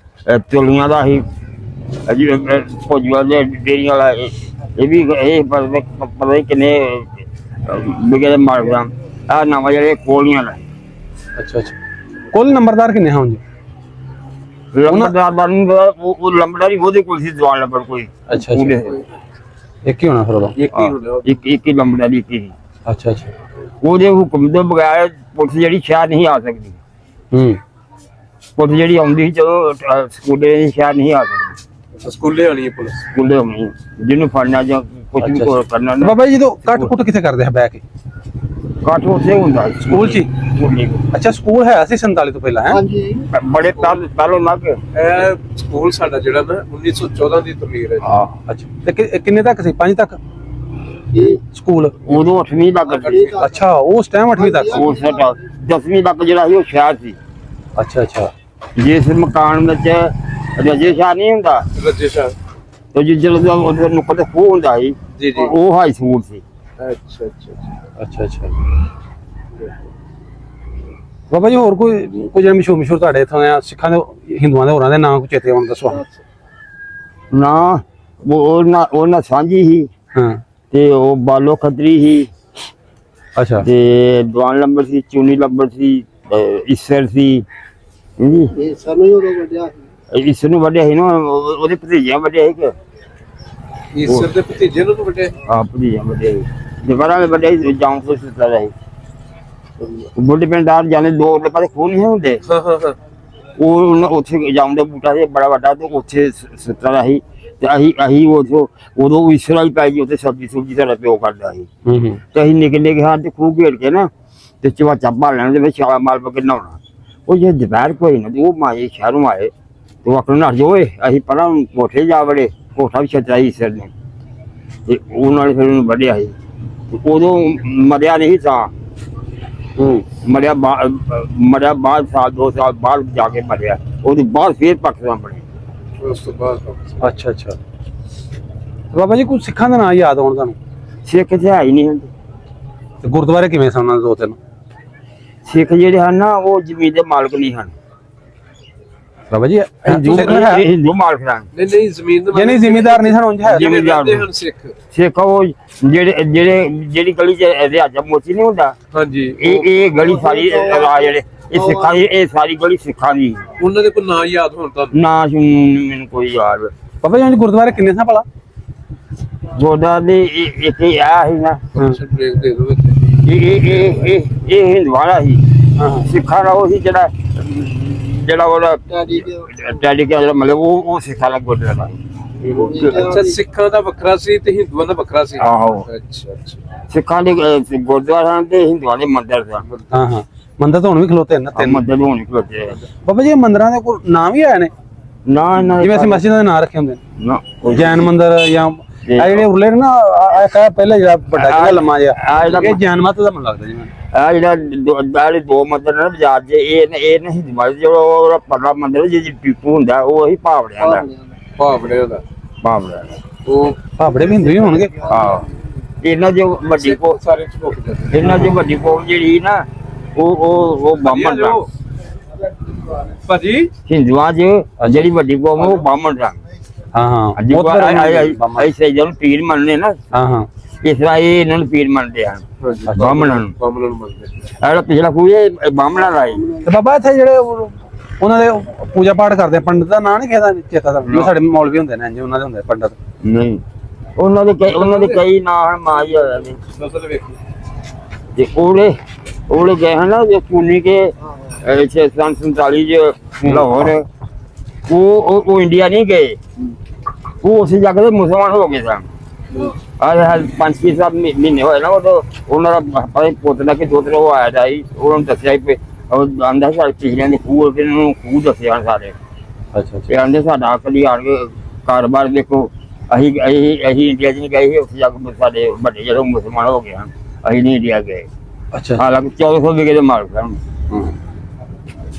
ਤੁਲੀਆਂ ਦਾ ਸੀ ਭੋਜੂਆ ਦੇ ਡੇਰੀਆਂ ਵਾਲਾ ਇਹ ਵੀ ਇਹ ਪਤਾ ਨਹੀਂ ਕਿੰਨੇ ਵਿਗੇ ਦੇ ਮਾਲਕ ਸਨ ਇਹ ਨਵਾਂ ਜਿਹੜੇ ਕੋਲੀਆਂ ਦਾ ਅੱਛਾ ਕੁੱਲ ਨੰਬਰਦਾਰ ਕਿੰਨੇ ਹਨ ਜੀ ਲੰਬੜਦਾਰ ਬਣ ਉਹ ਲੰਬੜਦਾਰੀ ਉਹਦੇ ਕੋਲ ਸੀ ਜਵਾਨ ਲੰਬੜ ਕੋਈ ਅੱਛਾ ਇੱਕ ਹੀ ਹੋਣਾ ਫਿਰ ਉਹਦਾ ਇੱਕ ਹੀ ਹੋ ਇੱਕ ਹੀ ਲੰਬੜਦਾਰੀ ਇੱਕ ਹੀ ਅੱਛਾ ਉਹਦੇ ਹੁਕਮ ਤੋਂ ਬਗੈਰ ਪੁਲਿਸ ਜਿਹੜੀ ਸ਼ਹਿਰ ਨਹੀਂ ਆ ਸਕਦੀ ਪੁਲਿਸ ਜਿਹੜੀ ਆਉਂਦੀ ਸੀ ਚਲੋ ਸਕੂਲੇ ਸ਼ਹਿਰ ਨਹੀਂ ਆ ਸਕਦੀ ਸਕੂਲੇ ਆਣੀ ਹੈ ਪੁਲਿਸ ਸਕੂਲੇ ਆਉਣੀ ਜਿਹਨੂੰ ਫੜਨਾ ਜਾਂ ਕੁਝ ਵੀ ਕਰਨਾ ਨਾ ਬਾਬਾ ਜੀ ਜਦੋਂ ਕੱਟ ਕੁੱਟ ਕਿੱਥੇ ਕਰਦੇ ਆ ਬਹਿ ਕੇ ਕਾਠ ਉੱਥੇ ਹੁੰਦਾ ਸਕੂਲ 'ਚ ਹੀ? ਅੱਛਾ ਸਕੂਲ ਹੈ ਸੀ 47 ਤੋਂ ਪਹਿਲਾਂ ਹੈ ਹਾਂਜੀ ਬੜੇ ਪਹਿਲੋਂ ਲੱਗ ਇਹ ਸਕੂਲ ਸਾਡਾ ਜਿਹੜਾ ਨਾ 1914 ਦੀ ਤਮੀਰ ਹੈ ਹਾਂ ਅੱਛਾ ਤੇ ਕਿੰਨੇ ਤੱਕ ਸੀ 5 ਤੱਕ ਇਹ ਸਕੂਲ ਉਦੋਂ 8ਵੀਂ ਤੱਕ ਸੀ ਅੱਛਾ ਉਸ ਟਾਈਮ 8ਵੀਂ ਤੱਕ ਉਹ ਸਾਡਾ 10ਵੀਂ ਤੱਕ ਜਿਹੜਾ ਸੀ ਉਹ ਸ਼ਹਿਰ ਸੀ ਅੱਛਾ ਜਿਸ ਮਕਾਨ ਵਿੱਚ ਰਜੇ ਸ਼ਾਹ ਨਹੀਂ ਹੁੰਦਾ ਰੱਜੇ ਸ਼ਾਹ ਤੇ ਜਦੋਂ ਉਹਦੇ ਨੁੱਕਰ ਤੇ ਖੂਹ ਹੁੰਦਾ ਸੀ ਜੀ ਉਹ ਹਾਈ ਸਕੂਲ ਸੀ ਅੱਛਾ ਬਾਬਾ ਜੀ ਹੋਰ ਕੋਈ ਜਿਹੜਾ ਮਸ਼ਹੂਰ ਤੁਹਾਡੇ ਇੱਥੋਂ ਆ ਸਿੱਖਾਂ ਦੇ ਹਿੰਦੂਆਂ ਦੇ ਹੋਰਾਂ ਦੇ ਨਾਂ ਕੋਈ ਚੇਤੇ ਆਉਣ ਦੱਸੋ ਨਾ ਉਹਨਾਂ ਸਾਂਝੀ ਸੀ ਹਾਂ ਤੇ ਉਹ ਬਾਲੋ ਖੱਤਰੀ ਸੀ ਅੱਛਾ ਤੇ ਦੀਵਾਨ ਲੰਬੜ ਸੀ ਚੂਨੀ ਲੰਬੜ ਸੀ ਈਸਰ ਸੀ ਜੀ ਇਹ ਸਾਨੂੰ ਹੀ ਉਦੋਂ ਵੱਡਿਆ ਈਸਰ ਨੂੰ ਵੱਢਿਆ ਸੀ ਨਾ ਉਹਦੇ ਭਤੀਜਿਆਂ ਵੱਢਿਆ ਸੀ ਕਿ ਈਸਰ ਦੇ ਭਤੀਜੇ ਨੂੰ ਵੱਡੇ ਆ ਭਤੀਜਿਆਂ ਵੱਢਿਆ ਸੀ ਦੁਬਾਰਾ ਨੇ ਵੱਢਿਆ ਸੀ ਜਾਮ ਤੋਂ ਸਿੱਧਾ ਰਹੀ ਬੁੱਢੇ ਪਿੰਡਾਰ ਜਾਣੇ ਦੋ ਦੇ ਪਾਸੇ ਖੂਨ ਨਹੀਂ ਹੁੰਦੇ ਹਾਂ ਉਹ ਉੱਥੇ ਜਾਮ ਦਾ ਬੂਟਾ ਸੀ ਬੜਾ ਵੱਡਾ ਤੇ ਉੱਥੇ ਸਿੱਧਾ ਰਹੀ ਤੇ ਅਸੀਂ ਉਦੋਂ ਇਸਰਾਈ ਪੈ ਗਈ ਉੱਥੇ ਸਬਜ਼ੀ ਸਾਡਾ ਪਿਓ ਕਰਦਾ ਸੀ ਤੇ ਅਸੀਂ ਨਿਕਲੇ ਹਾਂ ਤੇ ਖੂਹ ਘੇੜ ਕੇ ਨਾ ਤੇ ਚਵਾ ਚਾਪਾ ਲੈਣ ਦੇ ਵਿੱਚ ਛਾਲਾ ਮਾਰ ਪਾ ਕੇ ਨਹਾਉਣਾ ਉਹ ਜੇ ਦੁਪਹਿਰ ਕੋਈ ਨਾ ਤੇ ਉਹ ਮਾਏ ਸ਼ਹਿਰੋਂ ਆਏ ਤੇ ਉਹ ਆਪਣਾ ਨੱਠ ਜੋਏ ਅਸੀਂ ਪਹਿਲਾਂ ਕੋਠੇ ਜਾ ਵੜੇ ਕੋਠਾ ਵੀ ਛਤਰਾਈ ਸਿਰ ਨੇ ਤੇ ਉਹ ਨਾਲ ਫਿਰ ਉਹਨੂੰ ਵੱਢਿਆ ਸੀ ਉਦੋਂ ਮਰਿਆ ਨਹੀਂ ਤਾਂ ਮਰਿਆ ਬਾਅਦ ਸਾਲ 2 ਸਾਲ ਬਾਅਦ ਜਾ ਕੇ ਮਰਿਆ ਉਹਦੇ ਬਾਅਦ ਫਿਰ ਪਾਕਿਸਤਾਨ ਬਣੇ ਉਸ ਤੋਂ ਬਾਅਦ ਅੱਛਾ ਬਾਬਾ ਜੀ ਕੁਝ ਸਿੱਖਾਂ ਦਾ ਨਾਂ ਯਾਦ ਆਉਣ ਤੁਹਾਨੂੰ ਸਿੱਖ ਤੇ ਹੈ ਹੀ ਨਹੀਂ ਹੁੰਦੇ ਤੇ ਗੁਰਦੁਆਰੇ ਕਿਵੇਂ ਸਨ ਉਹਨਾਂ ਦੇ 2-3 ਸਿੱਖ ਜਿਹੜੇ ਹਨ ਨਾ ਉਹ ਜ਼ਮੀਨ ਦੇ ਮਾਲਕ ਨਹੀਂ ਹਨ ਬਾਬਾ ਜੀ ਹਿੰਦੂ ਮਾਲਕ ਹਨ ਨਹੀਂ ਜ਼ਮੀਨ ਦੇ ਯਾਨੀ ਜ਼ਿਮੀਦਾਰ ਨਹੀਂ ਸਨ ਉਂਝ ਹੈ ਜ਼ਿਮੀਦਾਰ ਹਨ ਸਿੱਖ ਉਹ ਜਿਹੜੀ ਗਲੀ ਚ ਰਿਆਜਾ ਮੋਚੀ ਨਹੀਂ ਹੁੰਦਾ ਹਾਂਜੀ ਇਹ ਗਲੀ ਸਾਰੀ ਜਿਹੜੇ ਇਹ ਸਿੱਖਾਂ ਦੀ ਇਹ ਸਾਰੀ ਗਲੀ ਸਿੱਖਾਂ ਦੀ ਉਹਨਾਂ ਦੇ ਕੋਈ ਨਾਂ ਯਾਦ ਹੋਣ ਤੁਹਾਨੂੰ ਨਾ ਮੈਨੂੰ ਕੋਈ ਯਾਦ ਬਾਬਾ ਜੀ ਗੁਰਦੁਆਰੇ ਕਿੰਨੇ ਸਨ ਭਲਾ ਗੋਡਾ ਦੇ ਇੱਕ ਆ ਹੀ ਨਾ ਬ੍ਰੇਕ ਦੇ ਦੋ ਇਹ ਹਿੰਦੂਆਂ ਦਾ ਸੀ ਸਿੱਖਾਂ ਦਾ ਉਹ ਸੀ ਜਿਹੜਾ ਉਹਦਾ ਡੈਡੀ ਕੇ ਮਤਲਬ ਉਹ ਸਿੱਖਾਂ ਦਾ ਗੁਰਦੁਆਰਾ ਅੱਛਾ ਸਿੱਖਾਂ ਦਾ ਵੱਖਰਾ ਸੀ ਤੇ ਹਿੰਦੂਆਂ ਦਾ ਵੱਖਰਾ ਸੀ ਆਹੋ ਅੱਛਾ ਸਿੱਖਾਂ ਦੇ ਗੁਰਦੁਆਰਾ ਤੇ ਹਿੰਦੂਆਂ ਦੇ ਮੰਦਿਰ ਸਨ ਹਾਂ ਮੰਦਰ ਤਾਂ ਹੁਣ ਵੀ ਖਲੋਤੇ ਨੇ ਨਾ ਤਿੰਨ। ਮੰਦਰ ਨੂੰ ਨਹੀਂ ਖਲੋਤੇ ਆ। ਬਾਬਾ ਜੀ ਇਹ ਮੰਦਰਾਂ ਦੇ ਕੋਈ ਨਾਮ ਵੀ ਆਏ ਨੇ ਨਾ ਜਿਵੇਂ ਅਸੀਂ ਮਸਜਿਦਾਂ ਦੇ ਨਾਂ ਰੱਖੇ ਹੁੰਦੇ ਨੇ ਨਾ ਜੈਨ ਮੰਦਰ ਜਾਂ ਆ ਜਿਹੜੇ ਉਰਲੇ ਨੇ ਨਾ ਆ ਕਾ ਪਹਿਲੇ ਜਿਹੜਾ ਵੱਡਾ ਜਿਹੜਾ ਲੰਮਾ ਜਿਹਾ ਇਹ ਜੈਨ ਮਤ ਦਾ ਮੈਨੂੰ ਲੱਗਦਾ ਜਿਵੇਂ ਆ ਜਿਹੜਾ ਦੋ ਮੰਦਰ ਨੇ ਬਾਜ਼ਾਰ 'ਚ ਇਹ ਨਹੀਂ ਦਿਮਾਗ ਜਿਹੜਾ ਪਰਲਾ ਮੰਦਰ ਜਿਹਦੀ ਟੀਪੂ ਹੁੰਦਾ ਉਹ ਹੀ ਭਾਵੜਿਆਂ ਦਾ ਭਾਵੜੇ ਦਾ ਭਾਵੜਿਆਂ ਦਾ ਉਹ ਭਾਬੜੇ ਵੀ ਹਿੰਦੂ ਹੀ ਹੋਣਗੇ। ਹਾਂ ਇਹਨਾਂ ਜੋ ਵੱਡੀ ਕੋ ਸਾਰੇ ਝੁਕ ਜਾਂਦੇ ਇਹਨਾਂ ਜੋ ਵੱਡੀ ਕੌਮ ਜਿਹੜੀ ਨਾ ਉਹ ਬਾਹਮਣ ਦਾ ਭਾਜੀ ਹਿੰਦੂਆਂ 'ਚ ਜਿਹੜੀ ਵੱਡੀ ਕੌਮ ਉਹ ਬਾਹਮਣ ਦਾ ਹਾਂ ਹਾਂ ਅੱਜ ਆਈ ਸੈਜਨ ਨੂੰ ਪੀਰ ਮੰਨਦੇ ਨਾ ਹਾਂ ਹਾਂ ਇਸ ਤਰ੍ਹਾਂ ਇਹ ਇਹਨਾਂ ਨੂੰ ਪੀਰ ਮੰਨਦੇ ਹਨ ਬਾਹਮਣਾਂ ਨੂੰ ਬਾਹਮਣਾਂ ਨੂੰ ਮੰਨਦੇ ਇਹਦਾ ਪਿਛਲਾ ਕੋਈ ਇਹ ਬਾਹਮਣਾਂ ਦਾ ਹੀ ਤੇ ਬਾਬਾ ਇੱਥੇ ਜਿਹੜੇ ਉਹਨਾਂ ਦੇ ਪੂਜਾ ਪਾਠ ਕਰਦੇ ਆ ਪੰਡਤ ਦਾ ਨਾਂ ਨਹੀਂ ਕਿਹਦਾ ਚੇਤਾ ਦਾ ਸਾਡੇ ਮੌਲਵੀ ਹੁੰਦੇ ਨੇ ਉਹਨਾਂ ਦੇ ਹੁੰਦੇ ਪੰਡਤ ਨਹੀਂ ਉਹਨਾਂ ਦੇ ਕਈ ਨਾਂ ਹਨ ਮਾਂ ਜੀ ਹੋਇਆ ਨੇ ਨਸਲ ਵੇਖੀ ਤੇ ਉਹਲੇ ਗਏ ਹਨ ਨਾ ਜੋ ਪੁਨੀ ਕੇ 647 ਚ ਲਾਹੌਰ ਉਹ ਇੰਡੀਆ ਨਹੀਂ ਗਏ ਉਹ ਉਸੇ ਜਗ੍ਹਾ ਤੇ ਮੁਸਲਮਾਨ ਹੋ ਗਏ ਸਨ ਆ 5-6 ਮਹੀਨੇ ਹੋਏ ਨਾ ਉਹਨਾਂ ਦਾ ਪੋਤਰਾ ਕਿ ਦੋਤਰਾ ਉਹ ਆਇਆ ਦਾ ਸੀ ਉਹਨਾਂ ਨੂੰ ਦੱਸਿਆ ਕਿ ਉਹ ਆਂਦਾ ਸਾਡੇ ਪਿਛਲਿਆਂ ਦੇ ਖੂਹ ਤੇ ਉਹਨਾਂ ਨੂੰ ਖੂਹ ਦੱਸਿਆ ਸਾਰੇ ਅੱਛਾ ਤੇ ਆਂਦੇ ਸਾਡਾ ਕਦੀ ਆਣ ਕੇ ਕਾਰੋਬਾਰ ਦੇਖੋ ਅਸੀਂ ਇੰਡੀਆ 'ਚ ਨਹੀਂ ਗਏ ਸੀ ਉੱਥੇ ਜਾ ਕੇ ਸਾਡੇ ਵੱਡੇ ਜਿਹੜੇ ਮੁਸਲਮਾਨ ਹੋ ਗਏ ਹਨ ਅਸੀਂ ਨਹੀਂ ਇੰਡੀਆ ਗਏ ਅੱਛਾ ਹਾਲਾਂਕਿ 1400 ਵਿਗੇ ਦੇ ਮਾਲਕ ਹਨ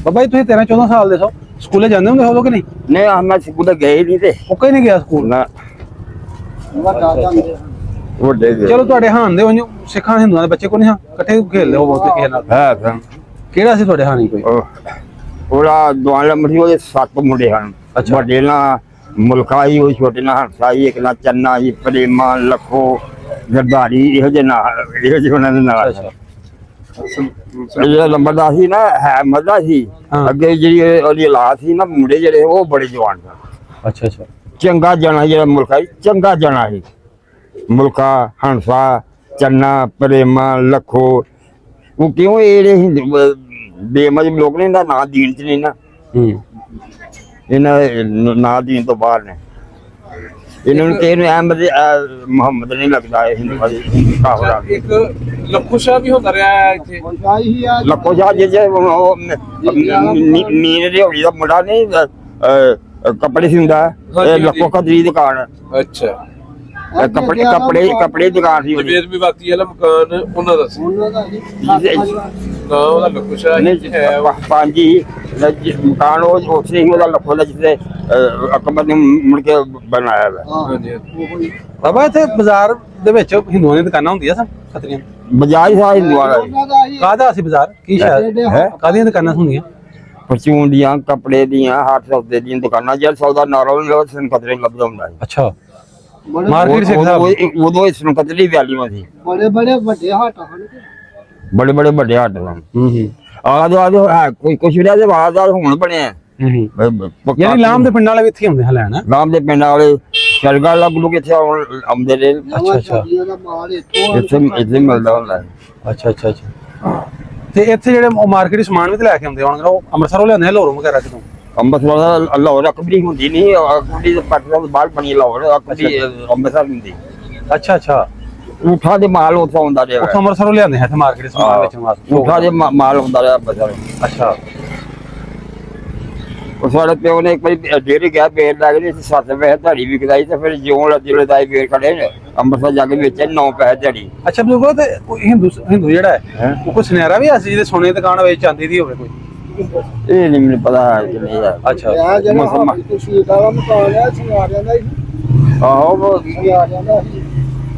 ਬਾਬਾ ਜੀ ਤੁਸੀਂ 13-14 ਸਾਲ ਦੇ ਸੋ ਸਕੂਲੇ ਜਾਂਦੇ ਹੁੰਦੇ ਹੋ ਕਿ ਨਹੀਂ ਨਹੀਂ ਮੈਂ ਸਕੂਲ ਗਏ ਹੀ ਨਹੀਂ ਤੇ ਉਹ ਕੋਈ ਨਹੀਂ ਗਿਆ ਸਕੂਲ ਨਾ ਵੱਡੇ ਗਏ ਚਲੋ ਤੁਹਾਡੇ ਹਾਨ ਦੇ ਉਂਝ ਸਿੱਖਾਂ ਹਿੰਦੂਆਂ ਦੇ ਬੱਚੇ ਕੋ ਨਹੀਂ ਹਾਂ ਇਕੱਠੇ ਖੇਲਦੇ ਹੋ ਬਹੁਤ ਕਿਸੇ ਨਾਲ ਹੈ ਸਨ ਕਿਹੜਾ ਸੀ ਤੁਹਾਡੇ ਹਾਨੀ ਕੋਈ ਉਹਦਾ ਦੁਆਨ ਲੰਮੜੀ ਉਹਦੇ 7 ਮੁੰਡੇ ਹਨ ਅੱਛਾ। ਵੱਡੇ ਨਾਲ ਮੁਲਕਾਈ ਉਹ ਛੋਟੇ ਨਾਲ ਹੰਸਾਈ ਇੱਕ ਨਾਲ ਚੰਨਾ ਜੀ ਪ੍ਰੇਮਾ ਲੱਖੋ ਗਰਦਾਰੀ ਇਹੋ ਜਿਹੇ ਨਾਲ ਉਹਨਾਂ ਦੇ ਨਾਲ ਅੱਛਾ ਜਿਹੜਾ ਲੰਬਰਦਾਰ ਸੀ ਨਾ ਹੈ ਮਜ਼ਾ ਸੀ ਹਾਂ। ਅੱਗੇ ਜਿਹੜੀ ਉਹਦੀ ਔਲਾਦ ਸੀ ਨਾ ਮੁੰਡੇ ਜਿਹੜੇ ਉਹ ਬੜੇ ਜਵਾਨ ਸਨ ਅੱਛਾ ਅੱਛਾ ਚੰਗਾ ਜਣਾ ਜਿਹੜਾ ਮੁਲਕਾਈ ਚੰਗਾ ਜਣਾ ਸੀ ਮੁਲਕਾ ਹੰਸਾ ਚੰਨਾ ਪ੍ਰੇਮਾ ਲੱਖੋ ਉਹ ਕਿਉਂ ਇਹ ਜਿਹੜੇ ਹਿੰਦੂ ਬੇਮਜ਼ਹਬ ਲੋਕ ਨੇ ਇਹਦਾ ਨਾਂ ਦੀਨ ਚ ਨਹੀਂ ਨਾ ਇਹਨਾਂ ਨਾਂ ਦੀਨ ਤੋਂ ਬਾਹਰ ਨੇ ਇਹਨਾਂ ਨੂੰ ਕਿਸੇ ਨੂੰ ਅਹਿਮਦ ਮੁਹੰਮਦ ਨਹੀਂ ਲੱਗਦਾ ਇਹ ਹਿੰਦੂ ਕਾਹਰਾ ਇੱਕ ਲੱਖੂ ਸ਼ਾਹ ਵੀ ਹੁੰਦਾ ਰਿਹਾ ਹੈ ਇੱਥੇ ਲੱਖੋ ਸ਼ਾਹ ਜੇ ਮੀਨ ਦੇ ਹੋਲੀ ਦਾ ਮੁੰਡਾ ਨਹੀਂ ਕੱਪੜੇ ਸਿੰਦਾ ਇਹ ਲੱਖੋ ਕਦਰੀ ਦੀ ਦੁਕਾਨ ਅੱਛਾ ਕੱਪੜੇ ਦੀ ਦੁਕਾਨ ਸੀ ਉਹਦੀ ਜਵੇਦ ਵੀ ਵਾਤੀ ਵਾਲਾ ਮਕਾਨ ਉਹਨਾਂ ਦਾ ਸੀ ਨਾ ਉਹਦਾ ਲੱਖੂ ਸ਼ਾਹ ਹੀ ਹੈ ਪੰਜ ਹੀ ਮਕਾਨ ਉਹ ਉੱਥੇ ਹੀ ਉਹਦਾ ਲੱਖੋ ਦਾ ਜਿੱਥੇ ਅਕਬਰ ਨੇ ਮੁੜ ਕੇ ਬਣਾਇਆ ਵਾ ਹਾਂਜੀ ਬਾਬਾ ਇੱਥੇ ਬਾਜ਼ਾਰ ਦੇ ਵਿੱਚ ਹਿੰਦੂਆਂ ਦੀਆਂ ਦੁਕਾਨਾਂ ਹੁੰਦੀਆਂ ਸਨ ਖੱਤਰੀਆਂ ਬਜਾਜ ਸਾਹ ਹਿੰਦੂਆਂ ਦਾ ਕਾਹਦਾ ਸੀ ਬਾਜ਼ਾਰ ਕੀ ਸ਼ਾਇਦ ਹੈ ਕਾਹਦੀਆਂ ਦੁਕਾਨਾਂ ਹੁੰਦੀਆਂ ਪਰਚੂਨ ਦੀਆਂ ਕੱਪੜੇ ਦੀਆਂ ਹੱਥ ਸੌਦੇ ਦੀਆਂ ਦੁਕਾਨਾਂ ਜਿਹੜਾ ਸੌਦਾ ਨਾਰੋਂ ਲੋ ਸਨ ਕਤਰੇ ਲੱਭਦਾ ਹੁੰਦਾ ਸੀ ਅੱਛਾ ਮਾਰਕੀਟ ਸੇ ਉਦੋਂ ਇਸ ਨੂੰ ਕਤਰੀ ਵੈਲੀ ਮਾ ਸੀ ਬੜੇ ਵੱਡੇ ਹੱਟ ਹਨ ਬੜੇ ਵੱਡੇ ਹੱਟ ਸਨ ਹੂੰ ਆਦੋ ਕੋਈ ਕੁਛ ਵੀ ਦੇ ਬਾਅਦ ਹੁਣ ਬਣਿਆ ਯਾਨੀ ਲਾਮ ਦੇ ਪਿੰਡਾਂ ਵਾਲੇ ਵੀ ਇੱਥੇ ਹੁੰਦੇ ਹਨ ਲੈਣ ਰਾਮ ਦੇ ਪਿੰਡ ਵਾਲੇ ਸਰਗਾ ਲੱਗ ਲੂ ਕਿੱਥੇ ਆਉਂਦੇ ਨੇ ਅੱਛਾ ਅੱਛਾ ਇੱਥੇ ਮਿਲਦਾ ਹੁੰਦਾ ਅੱਛਾ ਅੱਛਾ ਅੱਛਾ ਤੇ ਇੱਥੇ ਜਿਹੜੇ ਮਾਰਕੀਟ ਸਮਾਨ ਵੀ ਤੇ ਲੈ ਕੇ ਆਉਂਦੇ ਹੋਣਗੇ ਉਹ ਅੰਮ੍ਰਿਤਸਰੋਂ ਲਿਆਉਂਦੇ ਲੋਰੋਂ ਵਗੈਰਾ ਕਿਤੋਂ ਅੰਮ੍ਰਿਤਸਰ ਲਾਹੌਰ ਅਕਬਰੀ ਹੁੰਦੀ ਨਹੀਂ ਕੁੜੀ ਦੇ ਪਾਕਿਸਤਾਨ ਬਾਹਰ ਬਣੀ ਲਾਹੌਰ ਅਕਬਰੀ ਅੰਮ੍ਰਿਤਸਰ ਹੁੰਦੀ ਅੱਛਾ ਅੱਛਾ ਊਠਾਂ ਦੇ ਮਾਲ ਉੱਥੋਂ ਆਉਂਦਾ ਰਿਹਾ ਉੱਥੋਂ ਅੰਮ੍ਰਿਤਸਰੋਂ ਲਿਆਉਂਦੇ ਹੈ ਇੱਥੇ ਮਾਰਕੀਟ ਸਮਾਨ ਵੇਚਣ ਵਾਸਤੇ ਊਠਾਂ ਦੇ ਮਾਲ ਹੁੰਦਾ ਰਿਹਾ ਅੰਮ੍ਰਿਤਸਰ ਅੱਛਾ ਉਹ ਸਾਡੇ ਪਿਓ ਨੇ ਇੱਕ ਵਾਰੀ ਡੇਰੇ ਗਿਆ ਬੇਰ ਲੱਗ ਗਈ 7 ਪੈਸੇ ਧਾੜੀ ਵਿਕਦਾਈ ਤੇ ਫਿਰ ਜਿਉਂ ਲੱਜਲੇ ਦਾ ਬੇਰ ਖੜੇ ਨੇ ਅੰਮ੍ਰਿਤਸਰ ਜਾ ਕੇ ਵੇਚੇ 9 ਪੈਸੇ ਧਾੜੀ ਅੱਛਾ ਬਜ਼ੁਰਗੋ ਤੇ ਕੋਈ ਹਿੰਦੂ ਜਿਹੜਾ ਹੈ ਉਹ ਕੋਈ ਸੁਨਿਆਰਾ ਵੀ ਸੀ ਜਿਹਦੇ ਸੋਨੇ ਦੀ ਦੁਕਾਨ ਵਿੱਚ ਚਾਂਦੀ ਦੀ ਹੋਵੇ ਕੋਈ ਇਹ ਨਹੀਂ ਮੈਨੂੰ ਪਤਾ ਕਿ ਨਹੀਂ ਯਾਰ ਅੱਛਾ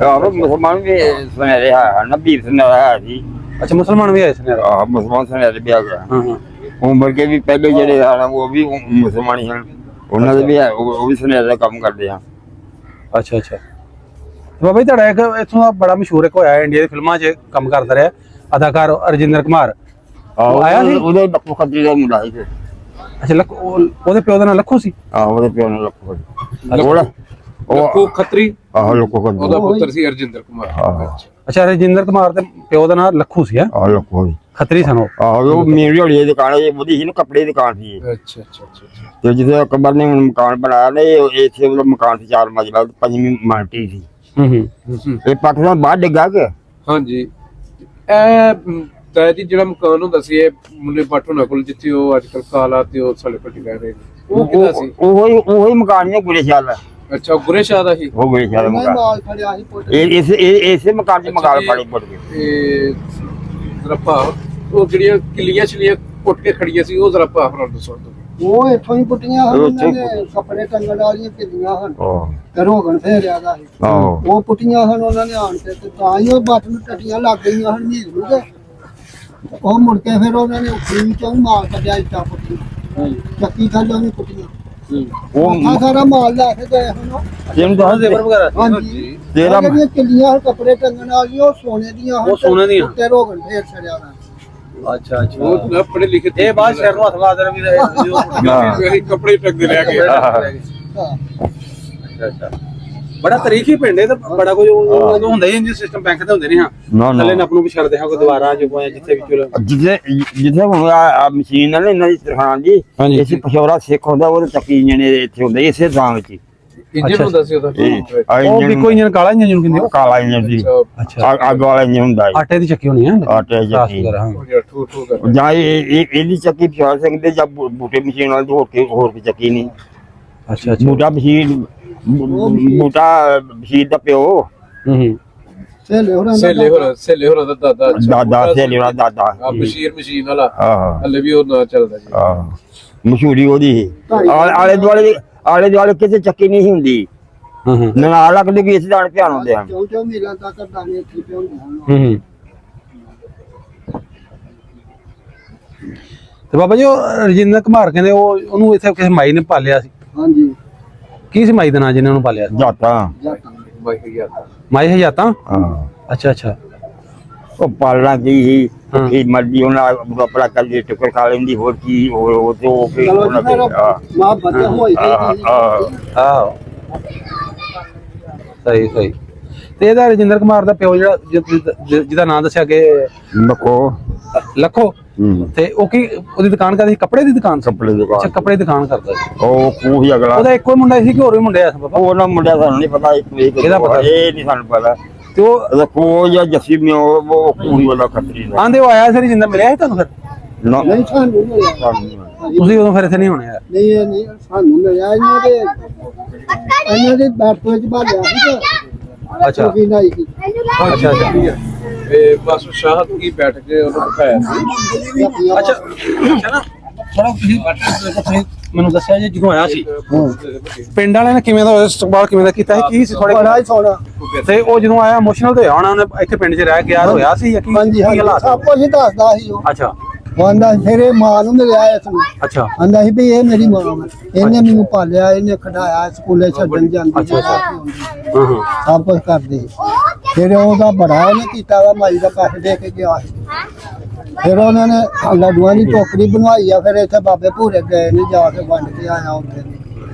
ਆਹੋ ਮੁਸਲਮਾਨ ਵੀ ਸੁਨਹਿਰੇ ਹੈ ਨਬੀ ਸੁਨਹਿਰਾ ਹੈ ਜੀ ਅੱਛਾ ਮੁਸਲਮਾਨ ਵੀ ਆਏ ਸੁਨਿਆਰਾ ਆਹ ਮੁਸਲਮਾਨ ਸੁਨਹਿਰੇ ਵੀ ਆ ਗਿਆ ਹਾਂ ਹਾਂ ਉਮਰ ਕੇ ਵੀ ਪਹਿਲੇ ਜਿਹੜੇ ਹਨ ਉਹ ਵੀ ਮੁਸਲਮਾਨ ਹੀ ਹਨ ਉਹਨਾਂ ਦੇ ਵੀ ਹੈ ਉਹ ਵੀ ਸੁਨਹਿਰੇ ਦਾ ਕੰਮ ਕਰਦੇ ਆ ਅੱਛਾ ਅੱਛਾ ਬਾਬਾ ਜੀ ਤੁਹਾਡਾ ਇੱਕ ਇੱਥੋਂ ਦਾ ਬੜਾ ਮਸ਼ਹੂਰ ਇੱਕ ਹੋਇਆ ਇੰਡੀਆ ਦੀ ਫਿਲਮਾਂ 'ਚ ਕੰਮ ਕਰਦਾ ਰਿਹਾ ਅਦਾਕਾਰ ਰਜਿੰਦਰ ਕੁਮਾਰ ਆਇਆ ਸੀ ਉਹਦੇ ਲੱਖੋ ਖੱਤਰੀ ਦਾ ਮੁੰਡਾ ਸੀ ਅੱਛਾ ਉਹਦੇ ਪਿਓ ਦਾ ਨਾਂ ਲੱਖੂ ਸੀ ਆਹ ਉਹਦੇ ਪਿਓ ਨੇ ਲੱਖੋ ਲੱਖੂ ਖੱਤਰੀ ਆਹ ਲੱਖੋ ਖੱਤਰੀ ਉਹਦਾ ਪੁੱਤਰ ਸੀ ਅਰਜਿੰਦਰ ਕੁਮਾਰ ਅੱਛਾ ਰਜਿੰਦਰ ਕੁਮਾਰ ਦੇ ਪਿਓ ਦਾ ਨਾਂ ਲੱਖੂ ਸੀ ਆਹ ਲੱਖੋ ਖੱਤਰੀ ਸਨ ਉਹ ਉਹ ਮੇਰੀ ਹੋਲੀ ਦੀ ਦੁਕਾਨ ਹੈ ਉਹਦੀ ਸੀ ਨਾ ਕੱਪੜੇ ਦੀ ਦੁਕਾਨ ਸੀ ਅੱਛਾ ਅੱਛਾ ਅੱਛਾ ਤੇ ਜਿੱਥੇ ਅਕਬਰ ਨੇ ਹੁਣ ਮਕਾਨ ਬਣਾਇਆ ਨਾ ਇਹ ਇੱਥੇ ਉਹਦਾ ਮਕਾਨ ਸੀ 4 ਮੰਜ਼ਿਲਾ 5ਵੀਂ ਮਾਲਟੀ ਸੀ ਹੂੰ ਇਹ ਪਾਕਿਸਤਾਨ ਬਾਹਰ ਡਿੱਗਾ ਕਿ ਹਾਂਜੀ ਇਹ ਤਾਂ ਜੀ ਜਿਹੜਾ ਮਕਾਨ ਹੁੰਦਾ ਸੀ ਇਹ ਮੁੰਡੇ ਬਾਟੋ ਨਾ ਕੋਲ ਜਿੱਥੇ ਉਹ ਅੱਜ ਕੱਲ ਕਾਲਾ ਤੇ ਉਹ ਸਾਲੇ ਪੱਟੀ ਰਹਿ ਰਹੇ ਨੇ ਉਹ ਕਿਹਦਾ ਸੀ? ਉਹੀ ਮਕਾਨ ਨੇ ਗੁਰੇ ਸ਼ਾਹ ਦਾ। ਅੱਛਾ ਗੁਰੇ ਸ਼ਾਹ ਦਾ ਸੀ। ਉਹ ਗੁਰੇ ਸ਼ਾਹ ਦਾ ਮਕਾਨ ਮਾਲ ਖੜਿਆ ਸੀ ਪੁੱਟ ਇਸੇ ਮਕਾਨ ਚ ਮਕਾਨ ਪਾਣੀ ਪੁੱਟ ਗਏ। ਤੇ ਜ਼ਰਾ ਉਹ ਜਿਹੜੀਆਂ ਕਿੱਲੀਆਂ ਛਲੀਆਂ ਪੁੱਟ ਕੇ ਖੜੀਆਂ ਸੀ ਉਹ ਜ਼ਰਾ ਭਾਵ ਦੱਸੋ। ਉਹ ਇੱਥੋਂ ਹੀ ਪੁੱਟੀਆਂ ਹਨ ਉਹਨਾਂ ਨੇ ਕੱਪੜੇ ਟੰਗਣ ਵਾਲੀਆਂ ਕਿੱਲੀਆਂ ਹਨ ਤੇ ਰੋਗਣ ਫੇਰਿਆ ਦਾ ਸੀ ਉਹ ਪੁੱਟੀਆਂ ਹਨ ਉਹਨਾਂ ਨੇ ਆਣ ਕੇ ਤੇ ਤਾਂ ਹੀ ਉਹ ਬੱਟ ਨੂੰ ਟੱਟੀਆਂ ਲੱਗ ਗਈਆਂ ਹਨ ਨੀਲ ਨੂੰ ਤੇ ਉਹ ਮੁੜ ਕੇ ਫਿਰ ਉਹਨਾਂ ਨੇ ਉੱਪਰੀ ਚੋਂ ਮਾਲ ਕੱਢਿਆ ਇੱਟਾਂ ਪੁੱਟੀਆਂ ਚੱਕੀ ਥੱਲੋਂ ਵੀ ਪੁੱਟੀਆਂ ਉਹ ਸਾਰਾ ਮਾਲ ਲੈ ਕੇ ਗਏ ਹਨ ਜਿਹਨੂੰ ਦੱਸ ਜ਼ੇਵਰ ਵਗੈਰਾ ਹਾਂਜੀ ਤੇਰਾ ਜਿਹੜੀਆਂ ਕਿੱਲੀਆਂ ਕੱਪੜੇ ਟੰਗਣ ਵਾਲੀਆਂ ਉਹ ਸੋਨੇ ਦੀਆਂ ਹਨ ਉਹ ਸੋਨੇ ਦੀਆਂ ਤੇ ਰੋਗਣ ਫੇਰ ਛੜਿਆ ਦਾ ਅੱਛਾ ਅੱਛਾ ਉਹ ਨਾ ਪੜੇ ਲਿਖੇ ਇਹ ਬਾਅਦ ਸ਼ਹਿਰ ਨੂੰ ਹੱਥ ਲਾ ਦੇ ਵੀ ਕੱਪੜੇ ਟੰਗਦੇ ਰਹਿ ਗਏ। ਅੱਛਾ ਅੱਛਾ ਬੜਾ ਤਰੀਕੀ ਪਿੰਡ ਹੈ ਤੇ ਬੜਾ ਕੁਝ ਉਦੋਂ ਹੁੰਦਾ ਹੀ ਇੰਜ ਸਿਸਟਮ ਬੈਂਕ ਤੇ ਹੁੰਦੇ ਨੇ ਹਾਂ ਥੱਲੇ ਨੱਪ ਨੂੰ ਵੀ ਛੱਡਦੇ ਹਾਂ ਕੋਈ ਦੁਬਾਰਾ ਜੋ ਕੋਈ ਜਿੱਥੇ ਵੀ ਚਲੋ ਜਿੱਥੇ ਹੁਣ ਆ ਮਸ਼ੀਨ ਨਾਲ ਇਹਨਾਂ ਦੀ ਤਰਖਾਨ ਜੀ ਇਸੇ ਪਸ਼ੌਰਾ ਸਿੱਖ ਹੁੰਦਾ ਉਹ ਚੱਕੀ ਨੇ ਇੱਥੇ ਹੁੰਦੇ ਇਸੇ ਥਾਂ ਵਿੱਚ ਇੰਜਨ ਹੁੰਦਾ ਸੀ ਉਹਦਾ। ਉਹ ਵੀ ਕੋਈ ਇੰਜਨ ਕਾਲਾ ਇੰਜਨ ਕਹਿੰਦੇ ਉਹ ਕਾਲਾ ਇੰਜਨ ਦੀ ਅੱਛਾ ਅੱਗ ਵਾਲਾ ਇੰਜਨ ਹੁੰਦਾ ਆਟੇ ਦੀ ਚੱਕੀ ਹੋਣੀ ਹੈ ਆਟੇ ਦੀ ਚੱਕੀ। ਠੂ ਠੂ ਕਰ ਜਾਂ ਇਹਦੀ ਚੱਕੀ ਪਛਾਣ ਸਕਦੇ ਜਾਂ ਬੂਟੇ ਮਸ਼ੀਨ ਨਾਲ ਹੋਰ ਕੋਈ ਚੱਕੀ ਨਹੀਂ। ਅੱਛਾ ਅੱਛਾ ਬੂਟਾ ਮਸ਼ੀਨ ਦਾ ਪਿਓ ਹੂੰ ਸੇਲੇ ਹੋਰਾਂ ਸੇਲੇ ਹੋਰਾਂ ਦਾ ਦਾਦਾ। ਦਾਦਾ ਸੇਲੇ ਵਾਲਾ ਦਾਦਾ ਆ ਬਸ਼ੀਰ ਮਸ਼ੀਨ ਵਾਲਾ ਆਹ ਹਲੇ ਵੀ ਉਹ ਨਾ ਚੱਲਦਾ ਜੀ। ਆਹ ਮਸ਼ਹੂਰੀ ਉਹਦੀ ਆਲੇ ਦੁਆਲੇ ਕਿਸੇ ਚੱਕੀ ਨਹੀਂ ਹੁੰਦੀ ਹਾਂ ਹਾਂ ਨਾਲ ਲੱਗਦੇ ਕਿ ਇਸ ਨਾਲ ਧਿਆਨ ਹੁੰਦੇ ਹਨ। ਚੌਂ ਮੀਲਾਂ ਤੱਕ ਦਾਣੇ ਇੱਥੇ ਪਿਉਂਦੇ ਹਨ ਹੂੰ ਤੇ ਬਾਬਾ ਜੀ ਉਹ ਰਜਿੰਦਰ ਕੁਮਾਰ ਕਹਿੰਦੇ ਉਹਨੂੰ ਇੱਥੇ ਕਿਸੇ ਮਾਈ ਨੇ ਪਾਲਿਆ ਸੀ ਹਾਂਜੀ ਕੀ ਸੀ ਮਾਈ ਦਾ ਨਾਂ ਜਿਹਨੇ ਉਹਨੂੰ ਪਾਲਿਆ ਸੀ? ਜਾਤਾ ਜਾਤਾਂ ਬਾਈ ਗਿਆ ਮਾਈ ਹਜਾਤਾਂ ਹਾਂ ਅੱਛਾ ਅੱਛਾ ਉਹ ਪਾਲਣਾ ਕੀ ਕੀ ਮਰਜੀ ਉਹਨਾਂ ਆਪਣਾ ਕੱਲੀ ਟੁਕਰ ਖਾ ਲੈਂਦੀ ਹੋਰ ਕੀ ਉਹ ਤੇ ਉਹ ਵੀ ਚਲੋ ਉਹਨਾਂ ਦੇ ਮਾਂ ਬੱਚਾ ਹੋਈ ਗਈ ਆਹੋ ਸਹੀ ਸਹੀ ਤੇ ਇਹਦਾ ਰਜਿੰਦਰ ਕੁਮਾਰ ਦਾ ਪਿਓ ਜਿਹੜਾ ਜਿਹਦਾ ਨਾਮ ਦੱਸਿਆ ਕਿ ਨਕੋ ਲੱਖੋ ਤੇ ਉਹ ਕੀ ਉਹਦੀ ਦੁਕਾਨ ਕਰਦੀ ਸੀ ਕੱਪੜੇ ਦੀ ਦੁਕਾਨ ਸੀ? ਕੱਪੜੇ ਦੀ ਅੱਛਾ ਦੁਕਾਨ ਕੱਪੜੇ ਦੀ ਦੁਕਾਨ ਕਰਦਾ ਸੀ ਉਹ ਖੂਹ ਹੀ ਅਗਲਾ ਉਹਦਾ ਇੱਕੋ ਹੀ ਮੁੰਡਾ ਸੀ ਕਿ ਹੋਰ ਵੀ ਮੁੰਡੇ ਆ ਬਾਬਾ ਉਹਨਾਂ ਮੁੰਡਿਆਂ ਸਾਨੂੰ ਨਹੀਂ ਪਤਾ ਇਹਦਾ ਪਤਾ ਇਹ ਨਹੀਂ ਸਾਨੂੰ ਪਤਾ ਤੇ ਉਹ ਰੱਖੋ ਜਾਂ ਜੱਸੀ ਮਿਓ ਉਹ ਪੂਰੀ ਵਾਲਾ ਖੱਤਰੀ ਦਾ ਆਂਦੇ ਉਹ ਆਇਆ ਸੀ ਜਿੰਦਾ ਮਿਲਿਆ ਸੀ ਤੁਹਾਨੂੰ ਫਿਰ ਨਾ ਨਹੀਂ ਸਾਨੂੰ ਮਿਲਿਆ ਤੁਸੀਂ ਉਦੋਂ ਫਿਰ ਇੱਥੇ ਨਹੀਂ ਹੋਣੇ ਯਾਰ ਨਹੀਂ ਇਹ ਨਹੀਂ ਸਾਨੂੰ ਮਿਲਿਆ ਇਹਨਾਂ ਦੇ ਬੈਠੇ ਚ ਬਾਲਿਆ ਸੀ ਅੱਛਾ ਕੀ ਨਹੀਂ ਸੀ ਅੱਛਾ ਅੱਛਾ ਤੇ ਬਸ ਸ਼ਾਹਦ ਕੀ ਬੈਠ ਕੇ ਉਹਨੂੰ ਦਿਖਾਇਆ ਸੀ। ਅੱਛਾ ਅੱਛਾ ਨਾ ਥੋੜਾ ਤੁਸੀਂ ਮੈਨੂੰ ਦੱਸਿਆ ਜੀ ਜਦੋਂ ਆਇਆ ਸੀ ਪਿੰਡ ਵਾਲਿਆਂ ਨੇ ਕਿਵੇਂ ਦਾ ਇਸਤਕਬਾਲ ਕਿਵੇਂ ਦਾ ਕੀਤਾ ਸੀ ਕੀ ਸੀ ਥੋੜੇ ਬੜਾ ਹੀ ਸੋਹਣਾ ਤੇ ਉਹ ਜਦੋਂ ਆਇਆ ਇਮੋਸ਼ਨਲ ਤੇ ਹੋਇਆ ਹੋਣਾ ਉਹਨੇ ਇੱਥੇ ਪਿੰਡ 'ਚ ਰਹਿ ਕੇ ਯਾਰ ਹੋਇਆ ਸੀ ਜਾਂ ਕੀ ਹਾਂਜੀ ਕੀ ਹਾਂਜੀ ਹਾਲਾਤ ਸਭ ਕੁਝ ਹੀ ਦੱਸਦਾ ਸੀ ਉਹ ਅੱਛਾ ਆਂਦਾ ਫਿਰ ਇਹ ਮਾਂ ਨੂੰ ਮਿਲਿਆ ਇਸ ਨੂੰ ਅੱਛਾ ਆਂਦਾ ਸੀ ਵੀ ਇਹ ਮੇਰੀ ਮਾਂ ਹੈ ਇਹਨੇ ਮੈਨੂੰ ਪਾਲਿਆ ਇਹਨੇ ਖਿਡਾਇਆ ਸਕੂਲੇ ਛੱਡਣ ਜਾਂਦੀ ਅੱਛਾ, ਅੱਛਾ। ਹਾਂ ਹਾਂ ਸਭ ਕੁਝ ਕਰਦੀ ਫਿਰ ਉਹਦਾ ਬੜਾ ਉਹਨੇ ਕੀਤਾ ਵਾ ਮਾਈ ਦਾ ਪੈਸੇ ਦੇ ਕੇ ਗਿਆ ਸੀ ਫਿਰ ਉਹਨਾਂ ਨੇ ਲੱਡੂਆਂ ਦੀ ਟੋਕਰੀ ਬਣਵਾਈ ਆ ਫਿਰ ਇੱਥੇ ਬਾਬੇ ਭੂਰੇ ਗਏ ਨੇ ਜਾ ਕੇ ਵੰਡ ਕੇ ਆਇਆ ਉੱਥੇ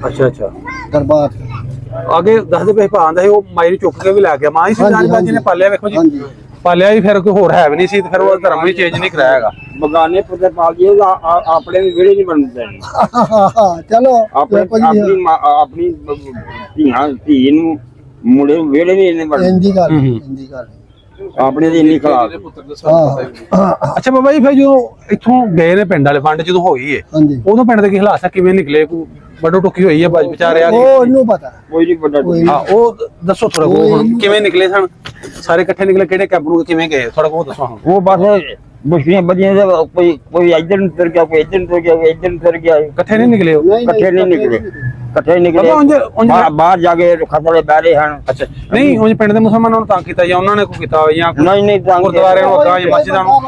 ਅੱਛਾ ਅੱਛਾ ਦਰਬਾਰ ਅੱਗੇ ਦੱਸਦੇ ਪਏ ਭਾ ਆਂਦਾ ਸੀ ਉਹ ਮਾਈ ਨੂੰ ਚੁੱਕ ਕੇ ਵੀ ਲੈ ਗਿਆ ਮਾਂ ਹੀ ਸੀ ਹਾਂਜੀ, ਜਾਨ ਬਾਜੀ ਨੇ ਪਾਲਿਆ ਵੇਖੋ ਜੀ ਹਾਂਜੀ ਪਾਲਿਆ ਹੀ ਫਿਰ ਕੋਈ ਹੋਰ ਹੈ ਵੀ ਨਹੀਂ ਸੀ ਤੇ ਫਿਰ ਉਹ ਧਰਮ ਵੀ ਚੇਂਜ ਨਹੀਂ ਕਰਾਇਆ ਹੈਗਾ ਬਗਾਨੇ ਪੁੱਤੇ ਪਾਲ ਜੀ ਆਪਣੇ ਵੀ ਵਿਹੜੇ ਨਹੀਂ ਬਣਦੇ ਚਲੋ ਆਪਣੇ ਆਪਣੀ ਧੀ ਨੂੰ ਮੁੰਡੇ ਨੂੰ ਵਿਹੜੇ ਵੀ ਇੰਨੇ ਬਣਦੇ ਇੰਦੀ ਗੱਲ ਆਪਣੇ ਦੀ ਇੰਨੀ ਖਰਾਬ ਇਹਦੇ ਪੁੱਤਰ ਦਾ ਸਾਨੂੰ ਪਤਾ ਹੀ ਨਹੀਂ। ਅੱਛਾ ਬਾਬਾ ਜੀ ਫਿਰ ਜਦੋਂ ਇੱਥੋਂ ਗਏ ਨੇ ਪਿੰਡ ਵਾਲੇ ਵੰਡ ਜਦੋਂ ਹੋਈ ਏ ਹਾਂਜੀ ਉਦੋਂ ਪਿੰਡ ਦੇ ਕੀ ਹਾਲਾਤ ਆ ਕਿਵੇਂ ਨਿਕਲੇ ਕੋਈ ਵੱਡੋ ਟੁੱਕੀ ਹੋਈ ਹੈ ਵਿਚਾਰੇ ਆ ਉਹ ਉਹਨੂੰ ਪਤਾ ਕੋਈ ਨਹੀਂ ਵੱਡਾ ਹਾਂ ਉਹ ਦੱਸੋ ਥੋੜਾ ਬਹੁਤ ਕਿਵੇਂ ਨਿਕਲੇ ਸਨ ਸਾਰੇ ਇਕੱਠੇ ਨਿਕਲੇ ਕਿਹੜੇ ਕੈਂਪ ਨੂੰ ਕਿਵੇਂ ਗਏ ਥੋੜਾ ਬਹੁਤ ਦੱਸੋ ਹਾਂ ਉਹ ਬਸ ਮੁਸ਼ਕਿਲਾਂ ਵਧੀਆਂ ਕੋਈ ਇੱਧਰ ਨੂੰ ਤੁਰ ਗਿਆ ਕੋਈ ਇੱਧਰ ਨੂੰ ਤੁਰ ਗਿਆ ਕੋਈ ਇੱਧਰ ਨੂੰ ਤੁਰ ਗਿਆ ਇਕੱਠੇ ਨਹੀਂ ਨਿਕਲੇ ਉਹ ਇਕੱਠੇ ਨਹੀਂ ਨਿਕਲੇ ਇਕੱਠੇ ਨਿਕਲੇ ਬਾਬਾ ਬਾਹਰ ਜਾ ਕੇ ਖਤਰੇ ਬਹਿ ਰਹੇ ਹਨ ਅੱਛਾ ਨਹੀਂ ਉਹ ਪਿੰਡ ਦੇ ਮੁਸਲਮਾਨਾਂ ਨੂੰ ਤੰਗ ਕੀਤਾ ਜਾਂ ਉਹਨਾਂ ਨੇ ਕੋਈ ਕੀਤਾ ਹੋਵੇ ਜਾਂ ਨਹੀਂ ਗੁਰਦੁਆਰੇ ਨੂੰ ਅੱਗਾ ਜਾਂ ਮਸਜਿਦਾਂ ਨੂੰ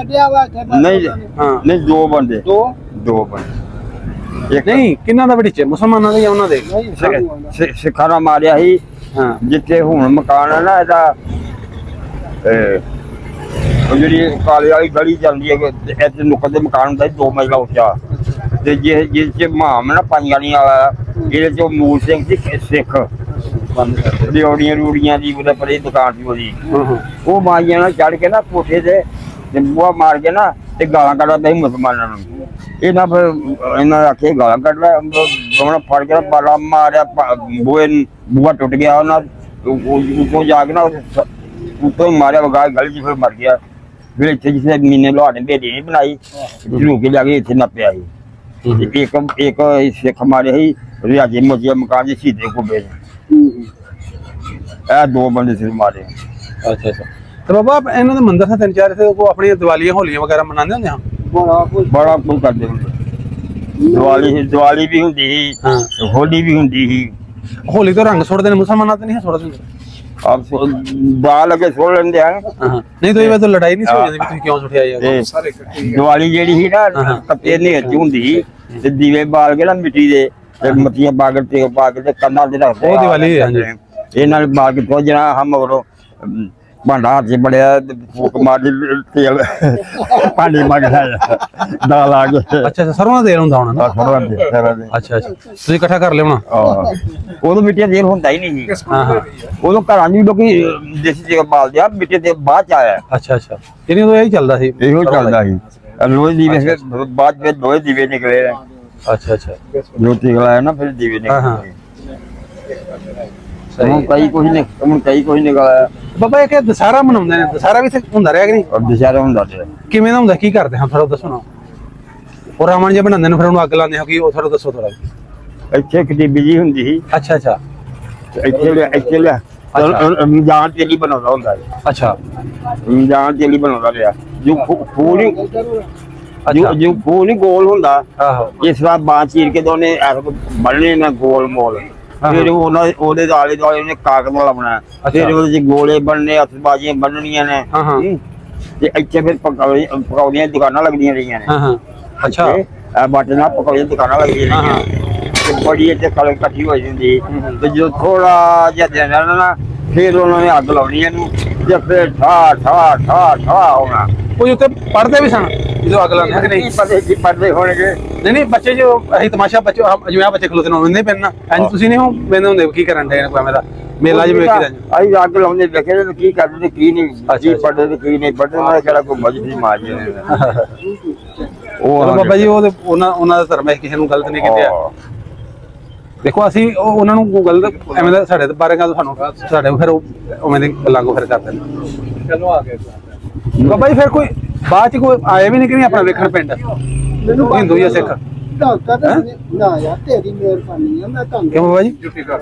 ਨਹੀਂ ਹਾਂ ਨਹੀਂ ਦੋ ਬੰਦੇ ਦੋ ਬੰਦੇ ਨਹੀਂ ਕਿੰਨਾ ਦਾ ਵਿੜਿੱਚੇ ਮੁਸਲਮਾਨਾਂ ਦੇ ਜਾਂ ਉਹਨਾਂ ਦੇ ਸਿੱਖਾਂ ਨਾਲ ਮਾਰਿਆ ਸੀ ਹਾਂ ਜਿੱਥੇ ਹੁਣ ਮਕਾਨ ਹੈ ਨਾ ਇਹਦਾ ਉਹ ਜਿਹੜੀ ਕਾਲੇ ਵਾਲੀ ਗਲੀ ਚੱਲਦੀ ਹੈ ਇੱਥੇ ਨੁੱਕਰ ਦੇ ਮਕਾਨ ਹੁੰਦਾ 2 ਮੰਜ਼ਲਾ ਉੱਚਾ ਤੇ ਜਿਸ ਚ ਮਾਮ ਨਾ ਪੰਜ ਗਲੀਆਂ ਵਾਲਾ ਇਹਦੇ ਚ ਮੂਲ ਸਿੰਘ ਸੀ ਸਿੱਖ ਰਿਓੜੀਆਂ ਰੂੜੀਆਂ ਦੀ ਉਹਦੇ ਪਰੇ ਦੁਕਾਨ ਸੀ ਉਹਦੀ ਉਹ ਮਾਈਆਂ ਨਾਲ ਚੜ ਕੇ ਨਾ ਕੋਠੇ ਤੇ ਬੂਹਾ ਮਾਰ ਕੇ ਨਾ ਤੇ ਗਾਲਾਂ ਕੱਢਦਾ ਸੀ ਮੁਸਲਮਾਨਾਂ ਨੂੰ ਇਹਨਾਂ ਫਿਰ ਇਹਨਾਂ ਆਖੇ ਗਾਲਾਂ ਕੱਢ ਲਿਆ ਉਹਨਾਂ ਫੜ ਕੇ ਬਾਲਾ ਮਾਰਿਆ ਬੂਹਾ ਟੁੱਟ ਗਿਆ ਉਹਨਾਂ ਉੱਤੋਂ ਜਾ ਕੇ ਨਾ ਉੱਤੋਂ ਮਾਰਿਆ ਵਗਾ ਗਲੀ 'ਚ ਫਿਰ ਮਰ ਗਿਆ ਫਿਰ ਇੱਥੇ ਜਿਸੇ ਮਹੀਨੇ ਲੋਹਾੜੇ ਬੇੜੀ ਨਹੀਂ ਬਣਾਈ ਝਲੂ ਕੇ ਜਾ ਕੇ ਇੱਥੇ ਨੱਪਿਆ ਸੀ ਤੇ ਇੱਕ ਸਿੱਖ ਮਾਰੇ ਸੀ ਰਿਆਜੇ ਮੋਜੀਆ ਮਕਾਨ ਦੇ ਸ਼ਹੀਦੇ ਕੁੱਬੇ ਨੇ ਇਹ ਦੋ ਬੰਦੇ ਸਿਰ ਮਾਰੇ। ਅੱਛਾ ਅੱਛਾ। ਤੇ ਬਾਬਾ ਇਹਨਾਂ ਦੇ ਮੰਦਿਰ са ਤਿੰਨ ਚਾਰ ਇੱਥੇ ਉਹ ਆਪਣੀਆਂ ਦੀਵਾਲੀਆਂ ਹੋਲੀਆਂ ਵਗੈਰਾ ਮਨਾਉਂਦੇ ਹੁੰਦੇ ਆ? ਬੜਾ ਕੁਝ ਕਰਦੇ ਹੁੰਦੇ। ਦੀਵਾਲੀ ਵੀ ਹੁੰਦੀ ਸੀ, ਹੋਲੀ ਵੀ ਹੁੰਦੀ ਸੀ। ਹੋਲੀ ਤੋਂ ਰੰਗ ਸੁੱਟਦੇ ਨੇ, ਮੁਸਲਮਾਨਾਂ ਤੇ ਨਹੀਂ ਸੁੱਟਦੇ ਹੁੰਦੇ? ਆਪ ਬਾਲ ਲਗੇ ਸੁੱਟ ਲੈਂਦੇ ਆ। ਨਹੀਂ ਤਾਂ ਇਹ ਤਾਂ ਲੜਾਈ ਨਹੀਂ ਸੀ ਹੋ ਜਾਂਦੀ ਵੀ ਤੁਸੀਂ ਕਿਉਂ ਸੁੱਟਿਆ ਯਾਰ? ਦੀਵਾਲੀ ਜਿਹੜੀ ਸੀ ਨਾ ਕੱਪੇ ਨੇ ਚ ਹੁੰਦੀ ਸੀ ਤੇ ਦੀਵੇ ਬਾਲ ਕੇ ਨਾ ਮਿੱਟੀ ਦੇ ਤੇ ਮੱਤੀਆਂ ਬਾਗਰ ਤੇ ਪਾ ਕੇ ਤੇ ਕੰਨਾਂ ਦੇ ਰੱਖਦੇ। ਉਹ ਦੀਵਾਲੀ ਹੈ। ਇਹ ਨਾਲ ਬਾਲ ਕੇ ਤੋਂ ਜਣਾ ਹਮ ਉਹ ਭਾਂਡਾ ਹੱਥ 'ਚ ਬੜਿਆ ਫੂਕ ਮਾਰ ਤੇਲ ਭਾਂਡੇ ਮੰਗਦਾ ਦਾਲ ਆ ਕੇ। ਅੱਛਾ ਅੱਛਾ। ਸਰੋਂ ਦਾ ਤੇਲ ਹੁੰਦਾ ਹੋਣਾ ਨਾ? ਅੱਛਾ ਅੱਛਾ। ਤੁਸੀਂ ਇਕੱਠਾ ਕਰ ਲਿਆਉਣਾ? ਉਦੋਂ ਮਿੱਟੀ ਤੇਲ ਹੁੰਦਾ ਹੀ ਨਹੀਂ ਸੀ। ਉਦੋਂ ਘਰਾਂ ਦੀ ਲੋਕੀ ਦੇਸੀ ਤੇਲ ਬਾਲਦੇ ਆ, ਮਿੱਟੀ ਤੇ ਬਾਅਦ ਚ ਆਇਆ। ਅੱਛਾ ਅੱਛਾ। ਇਹਨੇ ਤਾਂ ਇਹੀ ਚੱਲਦਾ ਸੀ? ਇਹੋ ਚੱਲਦਾ ਸੀ। ਲੋਹੇ ਦੀਵੇ ਬਾਅਦ ਵਿੱਚ ਲੋਹੇ ਦੀਵੇ ਨਿਕਲੇ। ਅੱਛਾ ਅੱਛਾ। ਜੋ ਤੇਲ ਆਇਆ ਨਾ ਫਿਰ ਦੀਵੇ ਨਿਕਲੇ। ਹੁਣ ਕਈ ਕੁਝ ਨਿਕਲਿਆ। ਬਾਬਾ ਇਹ ਕਿ ਦੁਸਹਿਰਾ ਮਨਾਉਂਦੇ ਨੇ, ਦੁਸਹਿਰਾ ਵੀ ਇੱਥੇ ਹੁੰਦਾ ਰਿਹਾ ਕਿ ਨਹੀਂ? ਦੁਸਹਿਰਾ ਹੁੰਦਾ ਤੇ ਕਿਵੇਂ ਦਾ ਹੁੰਦਾ, ਕੀ ਕਰਦੇ ਹਾਂ ਥੋੜਾ ਦੱਸੋ ਨਾ। ਉਹ ਰਾਵਣ ਜਿਹਾ ਬਣਾਉਂਦੇ ਨੇ ਫਿਰ ਉਹਨੂੰ ਅੱਗ ਲਾਉਂਦੇ ਹੋ ਕਿ ਉਹ ਥੋੜਾ ਦੱਸੋ ਥੋੜਾ। ਇੱਥੇ ਇੱਕ ਟੀਬੀ ਜੀ ਹੁੰਦੀ ਸੀ। ਅੱਛਾ ਅੱਛਾ। ਇੱਥੇ ਲਿਆ ਰਮਜ਼ਾਨ ਤੇਲੀ ਬਣਾਉਂਦਾ ਹੁੰਦਾ ਸੀ। ਅੱਛਾ। ਰਮਜ਼ਾਨ ਤੇਲੀ ਬਣਾਉਂਦਾ ਰਿਹਾ ਜੋ ਪੂਰੀ ਜੋ ਪੂਰੀ ਗੋਲ ਹੁੰਦਾ। ਆਹੋ। ਇਸ ਵਾਰ ਬਾਂਹ ਚੀਰ ਕੇ ਦੋਨੇ ਬਣਨੇ ਨਾ ਗੋਲ ਮੋਲ। ਫਿਰ ਉਹਦੇ ਆਲੇ ਦੁਆਲੇ ਉਹਨੇ ਕਾਗਜ਼ ਲਾਉਣਾ, ਫਿਰ ਉਹਦੇ ਚ ਗੋਲੇ ਬਣਨੇ, ਅਤਬਾਜ਼ੀਆਂ ਬਣਨੀਆਂ ਨੇ ਤੇ ਇੱਥੇ ਫਿਰ ਪਕੌੜੀਆਂ ਦੁਕਾਨਾਂ ਲੱਗਦੀਆਂ ਰਹੀਆਂ ਨੇ। ਅੱਛਾ। ਬਾਟੇ ਨਾਲ ਪਕੌੜੀਆਂ ਦੁਕਾਨਾਂ ਲੱਗਦੀਆਂ ਰਹੀਆਂ ਤੇ ਬੜੀ ਇੱਥੇ ਕਲਮ ਇਕੱਠੀ ਹੋ ਜਾਂਦੀ ਤੇ ਜਦੋਂ ਥੋੜਾ ਜਿਹਾ ਦਿਨ ਰਹਿਣਾ ਨਾ ਫਿਰ ਉਹਨਾਂ ਨੇ ਅੱਗ ਲਾਉਣੀ ਇਹਨੂੰ ਤੇ ਫਿਰ ਠਾ ਠਾ ਠਾ ਠਾ ਹੋਣਾ। ਉਹ ਉੱਤੇ ਪੜਦੇ ਵੀ ਸਨ ਜਦੋਂ ਅੱਗ ਲਾਉਂਦੇ ਕਿ ਨਹੀਂ? ਪੜਦੇ ਹੋਣਗੇ। ਨਹੀਂ ਬੱਚੇ ਜੋ ਅਸੀਂ ਤਮਾਸ਼ਾ ਬੱਚੇ ਜਿਵੇਂ ਬੱਚੇ ਖਲੋਤੇ ਨੇ ਉਹਨੇ ਪੈਣਾ ਐਂ ਤੁਸੀਂ ਨਹੀਂ ਹੋ ਵੇਂਦੇ ਹੁੰਦੇ ਕੀ ਕਰਨ ਦੇ ਕੋਈ ਐਵੇਂ ਦਾ ਮੇਲਾ ਜਿਵੇਂ ਵੇਖੀ ਦਾ? ਅਸੀਂ ਅੱਗ ਲਾਉਂਦੇ ਵੇਖੇ ਤੇ ਕੀ ਕਰਦੇ ਤੇ ਕੀ ਨਹੀਂ, ਕੀ ਪੜਦੇ ਤੇ ਕੀ ਨਹੀਂ ਪੜਦੇ। ਮੈਂ ਕਿਹੜਾ ਕੋਈ ਮਜਬੂਰੀ ਮਾਰ ਜੇ ਉਹ ਬਾਬਾ ਜੀ ਉਹ ਉਹਨਾਂ ਦਾ ਧਰਮ ਹੈ, ਕਿਸੇ ਨੂੰ ਗਲਤ ਨਹੀਂ ਕਹਿੰਦੇ ਆ। ਦੇਖੋ ਅਸੀਂ ਉਹਨਾਂ ਨੂੰ ਗਲਤ ਐਵੇਂ ਦਾ ਸਾਡੇ ਬਾਰੇ ਗੱਲ ਸਾਨੂੰ ਸਾਡੇ ਫਿਰ ਉਵੇਂ ਦੀ ਗੱਲਾਂ ਕੋ ਫਿਰ ਕਰਦੇ ਨੇ। ਚਲੋ ਆ ਗਏ ਬਾਬਾ ਜੀ। ਫਿਰ ਕੋਈ ਬਾਅਦ ਚ ਕੋਈ ਆਏ ਵੀ ਨਹੀਂ ਕਿ ਨਹੀਂ ਆਪਣਾ ਵੇਖਣ ਪਿੰਡ? ਹਿੰਦੂ ਜਾਂ ਸਿੱਖ? ਨਾ ਯਾਰ ਤੇਰੀ ਮਿਹਰਬਾਨੀ ਆ। ਮੈਂ ਤੁਹਾਨੂੰ ਕਿਉਂ ਬਾਬਾ ਜੀ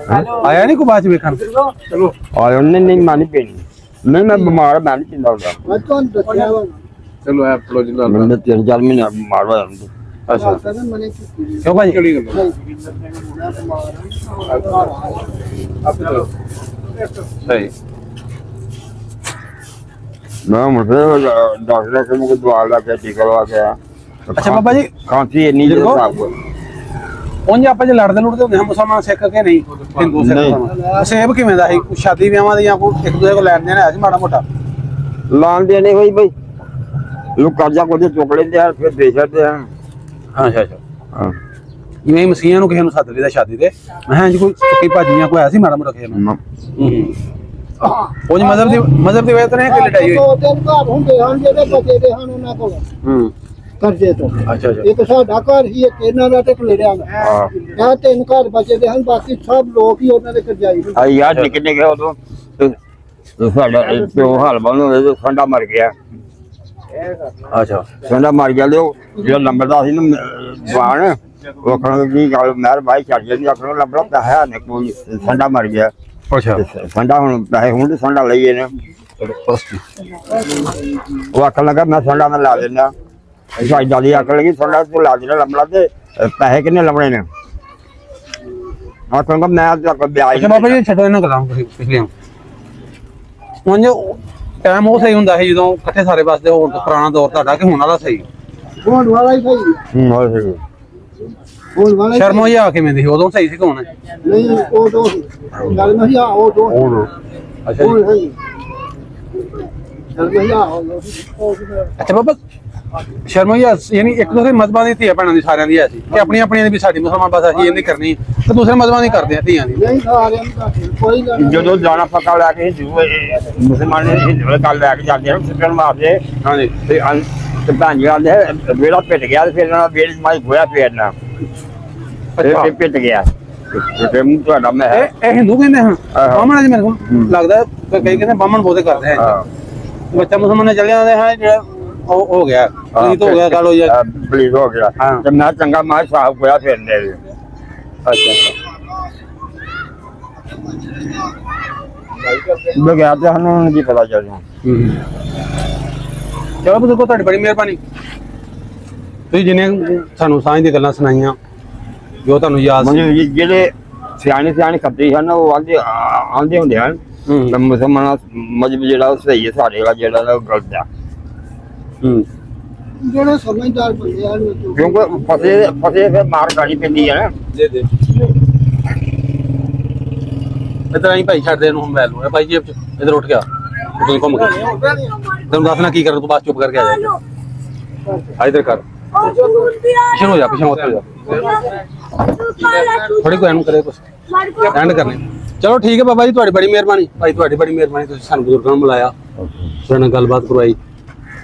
ਆਇਆ ਨਹੀਂ ਕੋਈ ਬਾਅਦ ਚ ਵੇਖਣ? ਚਲੋ ਆਏ ਉਹਨੇ ਨਹੀਂ ਮਾਨੀ ਪੈਣੀ। ਨਹੀਂ ਮੈਂ ਬਿਮਾਰ ਮੈਂ ਨਹੀਂ ਪਿੰਦਾ ਹੁੰਦਾ। ਮੈਂ ਤੁਹਾਨੂੰ ਦੱਸਿਆ ਵਾ। ਚਲੋ ਐ ਪਲੋ ਜੀ ਨਾਲ ਮੈਂ 3-4 ਮਹੀਨੇ ਬਿਮਾਰ ਹੋਇਆ ਹੁੰਦਾ। ਅੱਛਾ। ਕਹਿੰਦਾ ਮਨੇ ਕੀਤੀ ਕਿਉਂ ਭਾਜੀ? ਕਿਹੜੀ ਗੱਲ? ਆਪੇ ਚਲੋ ਸਹੀ। ਮੈਂ ਮੁਰਦੇ ਡਾਕਟਰ ਕੋਲ ਮੁਕ ਦਵਾ ਲਾ ਕੇ ਟੀਕਾ ਲਵਾ ਕੇ ਆਇਆ। ਅੱਛਾ ਬਾਬਾ ਜੀ। ਖਾਂਸੀ ਇੰਨੀ ਜਿਹੀ ਖਰਾਬ ਹੋ ਉਂਝ ਆਪਾਂ ਜੇ ਲੜਦੇ ਲੁੜਦੇ ਹੁੰਦੇ ਹਾਂ ਮੁਸਲਮਾਨ ਸਿੱਖ ਕੇ ਨਹੀਂ? ਹਿੰਦੂ ਸਿੱਖ ਸੇਬ ਕਿਵੇਂ ਦਾ ਸੀ? ਸ਼ਾਦੀ ਵਿਆਹਾਂ ਦੇ ਜਾਂ ਕੋਈ ਇੱਕ ਦੂਜੇ ਕੋਲ ਲੈਣ ਦੇਣ ਹੈ ਸੀ ਮਾੜਾ ਮੋਟਾ? ਲਾਣ ਦੇਣੇ ਹੋਈ ਬਈ ਲੋਕ ਕਰਜ਼ਾ ਕੋਲ ਚੁੱਕ ਲੈਂਦੇ ਆ ਫਿਰ ਦੇ ਛੱਡਦੇ ਆ। ਅੱਛਾ ਅੱਛਾ। ਹਾਂ ਜਿਵੇਂ ਮਸੀਹਾਂ ਨੂੰ ਕਿਸੇ ਨੂੰ ਸੱਦ ਲਈਦਾ ਸ਼ਾਦੀ ਤੇ, ਮੈਂ ਕਿਹਾ ਕੋਈ ਸੁੱਕੀ ਭਾਜੀਆਂ ਕੋਈ ਆਇਆ ਸੀ ਮਾੜਾ ਮੋਟਾ ਕਿਸੇ ਨੂੰ? ਉਹ ਮਜ਼ਹਬ ਦੀ ਵਜ੍ਹਾ ਤੋਂ ਨਹੀਂ ਕਿ ਲੜਾਈ ਹੋਈ? ਦੋ ਤਿੰਨ ਘਰ ਹੁੰਦੇ ਹਨ ਜਿਹੜੇ ਬਚੇ ਦੇ ਹਨ ਉਹਨਾਂ ਕੋਲ ਕਰਜ਼ੇ ਤੋਂ। ਅੱਛਾ ਅੱਛਾ। ਇੱਕ ਸਾਡਾ ਘਰ ਹੀ ਇੱਕ ਇਹਨਾਂ ਦਾ ਤੇ ਕਲੇੜਿਆਂ ਦਾ। ਇਹ ਤਿੰਨ ਘਰ ਬਚੇ ਦੇ ਹਨ, ਬਾਕੀ ਸਭ ਲੋਕ ਹੀ ਉਹਨਾਂ ਦੇ ਕਰਜ਼ਾਈ ਹੁੰਦੇ। ਆ ਯਾਰ ਨਿੱਕੇ ਨਿੱਕੇ ਉਦੋਂ ਸਾਡਾ ਪਿਓ ਹਾਲ ਬੰਦ ਹੋਏ ਸੰਡਾ ਮਰ ਗਿਆ। ਅੱਛਾ। ਸੰਡਾ ਮਰ ਗਿਆ ਲਿਓ ਜਿਹੜਾ ਨੰਬਰਦਾਰ ਸੀ ਨਾ ਜਵਾਨ ਉਹ ਆਖਣ ਕੀ ਗੱਲ ਮਹਿਰ ਭਾਈ ਛੱਡ ਜਾਂਦੀ ਆਖਣ ਲੱਭਦਾ ਤਾਂ ਹੈ ਨਹੀਂ ਕੋਈ ਸੰਡਾ ਮਰ ਗਿਆ। ਅੱਛਾ। ਸੰਡਾ ਹੁਣ ਪੈਸੇ ਹੁਣ ਤੇ ਸੰਡਾ ਲਈਏ ਨੇ। ਉਹ ਆਖਣ ਲੱਗਾ ਮੈਂ ਸੰਡਾ ਮੈਂ ਲਾ ਦਿੰਦਾ। ਸਾਡੀ ਦਾਦੀ ਆਖਣ ਲੱਗੀ ਸੰਡਾ ਤੂੰ ਲਾ ਦੇਣਾ ਲੰਬੜਾ ਤੇ ਪੈਸੇ ਕਿੰਨੇ ਲੱਭਣੇ ਨੇ? ਆਖਣ ਮੈਂ ਤਾਂ ਵਿਆਜ। ਅੱਛਾ ਬਾਬਾ ਜੀ ਛੱਡੋ ਇਹਨਾਂ ਗੱਲਾਂ ਪਿਛਲੀਆਂ। ਉਂਝ ਟਾਈਮ ਉਹ ਸਹੀ ਹੁੰਦਾ ਸੀ ਜਦੋਂ ਇਕੱਠੇ ਸਾਰੇ ਵਸਦੇ ਹੋਣ ਤੋਂ ਪੁਰਾਣਾ ਦੌਰ ਤੁਹਾਡਾ ਕਿ ਹੁਣ ਵਾਲਾ ਸਹੀ? ਹੋਣ ਵਾਲਾ ਹੀ ਸਹੀ। ਹੋਣ ਵਾਲਾ ਸ਼ਰਮ ਹੋਈ ਆ ਕਿਵੇਂ ਦੀ ਉਦੋਂ ਸਹੀ ਸੀ ਕਿ ਹੁਣ? ਨਹੀਂ ਉਹ ਦੋ ਗੱਲ ਨਹੀਂ ਆ ਉਹ ਦੋ। ਅੱਛਾ ਜੀ। ਅੱਛਾ ਬਾਬਾ ਸ਼ਰਮ ਹੋਈ ਯਾਨੀ ਇੱਕ ਦੂਸਰੇ ਮਜ਼ਹਬਾਂ ਦੀ ਧੀਆਂ ਭੈਣਾਂ ਦੀ ਸਾਰਿਆਂ ਦੀ ਹੈ ਸੀ ਕਿ ਆਪਣੀਆਂ ਆਪਣੀਆਂ ਦੀ ਵੀ ਸਾਡੀ ਮੁਸਲਮਾਨ ਬਸ ਅਸੀਂ ਇਹ ਨਹੀਂ ਕਰਨੀ ਤੇ ਦੂਸਰੇ ਮਜ਼ਹਬਾਂ ਦੀ ਕਰਦੇ ਆ ਧੀਆਂ ਦੀ? ਨਹੀਂ ਸਾਰਿਆਂ ਨੂੰ ਕੋਈ ਗੱਲ ਜਦੋਂ ਜਾਣਾ ਪੱਕਾ ਲੈ ਕੇ ਮੁਸਲਮਾਨ ਹਿੰਦੂ ਗੱਲ ਲੈ ਕੇ ਜਾਂਦੇ ਹਨ ਸਿੱਖਣ ਵਾਸਤੇ। ਹਾਂਜੀ। ਤੇ ਭੈਣ ਜੀ ਆਂਦੇ ਵੇੜਾ ਪਿੱਟ ਗਿਆ ਤੇ ਫਿਰ ਇਹਨਾਂ ਵੇੜ ਮਾਈ ਹੋਇਆ ਫੇਰਨਾ ਇਹ ਪਿੱਟ ਗਿਆ ਤੇ ਮੂੰਹ ਤੁਹਾਡਾ ਮੈਂ ਇਹ ਹਿੰਦੂ ਕਹਿੰਦੇ ਹਨ ਬਾਹਮਣ ਜੀ ਮੇਰੇ ਕੋਲ ਲੱਗਦਾ ਕਈ ਕਹਿੰਦੇ ਬਾਹਮਣ ਬਹੁਤੇ ਕਰਦੇ ਆ। ਬੱਚਾ ਮੁਸਲਮਾਨ ਚੱਲੇ ਜਾਂਦੇ ਹਾਂ ਜਿਹੜਾ ਉਹ ਹੋ ਗਿਆ ਪਲੀਤ ਹੋ ਗਿਆ ਗੱਲ ਹੋ ਜਾ ਪਲੀਜ਼ ਹੋ ਗਿਆ ਹਾਂ। ਤੇ ਮੈਂ ਚੰਗਾ ਮਾਂ ਸਾਫ ਹੋਇਆ ਫਿਰਨੇ ਵੀ। ਅੱਛਾ ਬਗੈਰ ਤੇ ਸਾਨੂੰ ਨਹੀਂ ਪਤਾ ਚੱਲਦਾ। ਚਲੋ ਬਜ਼ੁਰਗੋ ਤੁਹਾਡੀ ਬੜੀ ਮਿਹਰਬਾਨੀ, ਤੁਸੀਂ ਜਿਹਨੇ ਸਾਨੂੰ ਸਾਂਝ ਦੀ ਗੱਲਾਂ ਸੁਣਾਈਆਂ ਜੋ ਤੁਹਾਨੂੰ ਯਾਦ ਸੀ। ਮਤਲਬ ਜਿਹੜੇ ਸਿਆਣੇ ਖੱਤਰੀ ਹਨ ਉਹ ਆਂਦੇ ਹੁੰਦੇ ਹਨ ਤੇ ਮੁਸਲਮਾਨਾਂ ਮਜਬ ਜਿਹੜਾ ਉਹ ਸਹੀ ਹੈ, ਸਾਡੇ ਵਾਲਾ ਜਿਹੜਾ ਉਹ ਗਲਤ ਆ। ਜਿਹੜੇ ਸਮਝਦਾਰ ਬੰਦੇ ਹਨ ਕਿਉਂਕਿ ਫਸੇ ਫਿਰ ਮਾਰ ਖਾਣੀ ਪੈਂਦੀ ਹੈ ਨਾ। ਦੇ ਇਧਰ ਆਈ ਭਾਈ ਛੱਡ ਦੇ ਇਹਨੂੰ ਮੋਬਾਈਲ ਨੂੰ ਭਾਈ ਜੇਬ ਚ ਇਧਰ ਉੱਠ ਗਿਆ ਤੁਸੀਂ ਘੁੰਮ ਕੇ ਤੈਨੂੰ ਦੱਸਣਾ ਕੀ ਕਰਨ ਤੂੰ ਬਸ ਚੁੱਪ ਕਰਕੇ ਆ ਜਾ ਇਧਰ ਕਰ ਪਿੱਛੇ ਹੋ ਜਾ ਪਿੱਛੇ ਹੋ ਜਾ ਥੋੜੀ ਕੋਈ ਇਹਨੂੰ ਕਰੇ ਕੁਛ ਐਂਡ ਕਰਨੇ। ਚਲੋ ਠੀਕ ਹੈ ਬਾਬਾ ਜੀ ਤੁਹਾਡੀ ਬੜੀ ਮਿਹਰਬਾਨੀ ਭਾਈ, ਤੁਹਾਡੀ ਬੜੀ ਮਿਹਰਬਾਨੀ, ਤੁਸੀਂ ਸਾਨੂੰ ਬਜ਼ੁਰਗਾਂ ਨੂੰ ਬੁਲਾਇਆ ਤੁਹਾਡੇ ਨਾਲ ਗੱਲਬਾਤ ਕਰਵਾਈ।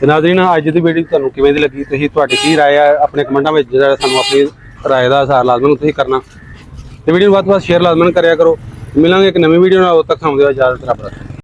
ਤੇ ਨਾਜ਼ਰੀਨ ਅੱਜ ਦੀ ਵੀਡੀਓ ਤੁਹਾਨੂੰ ਕਿਵੇਂ ਦੀ ਲੱਗੀ, ਤੁਸੀਂ ਤੁਹਾਡੀ ਕੀ ਰਾਏ ਆ ਆਪਣੇ ਕਮੈਂਟਾਂ ਵਿੱਚ ਜਿਹੜਾ ਸਾਨੂੰ ਆਪਣੀ ਰਾਏ ਦਾ ਅਸਾਰ ਲਾਜ਼ਮਨ ਤੁਸੀਂ ਕਰਨਾ ਤੇ ਵੀਡੀਓ ਨੂੰ ਵੱਧ ਤੋਂ ਵੱਧ ਸ਼ੇਅਰ ਲਾਜ਼ਮਨ ਕਰਿਆ ਕਰੋ। ਮਿਲਾਂਗੇ ਇੱਕ ਨਵੀਂ ਵੀਡੀਓ ਨਾਲ, ਉਦੋਂ ਤੱਕ ਸਾਨੂੰ ਦਿਓ ਇਜਾਜ਼ਤ ਰੱਬ ਰੱਖੇ।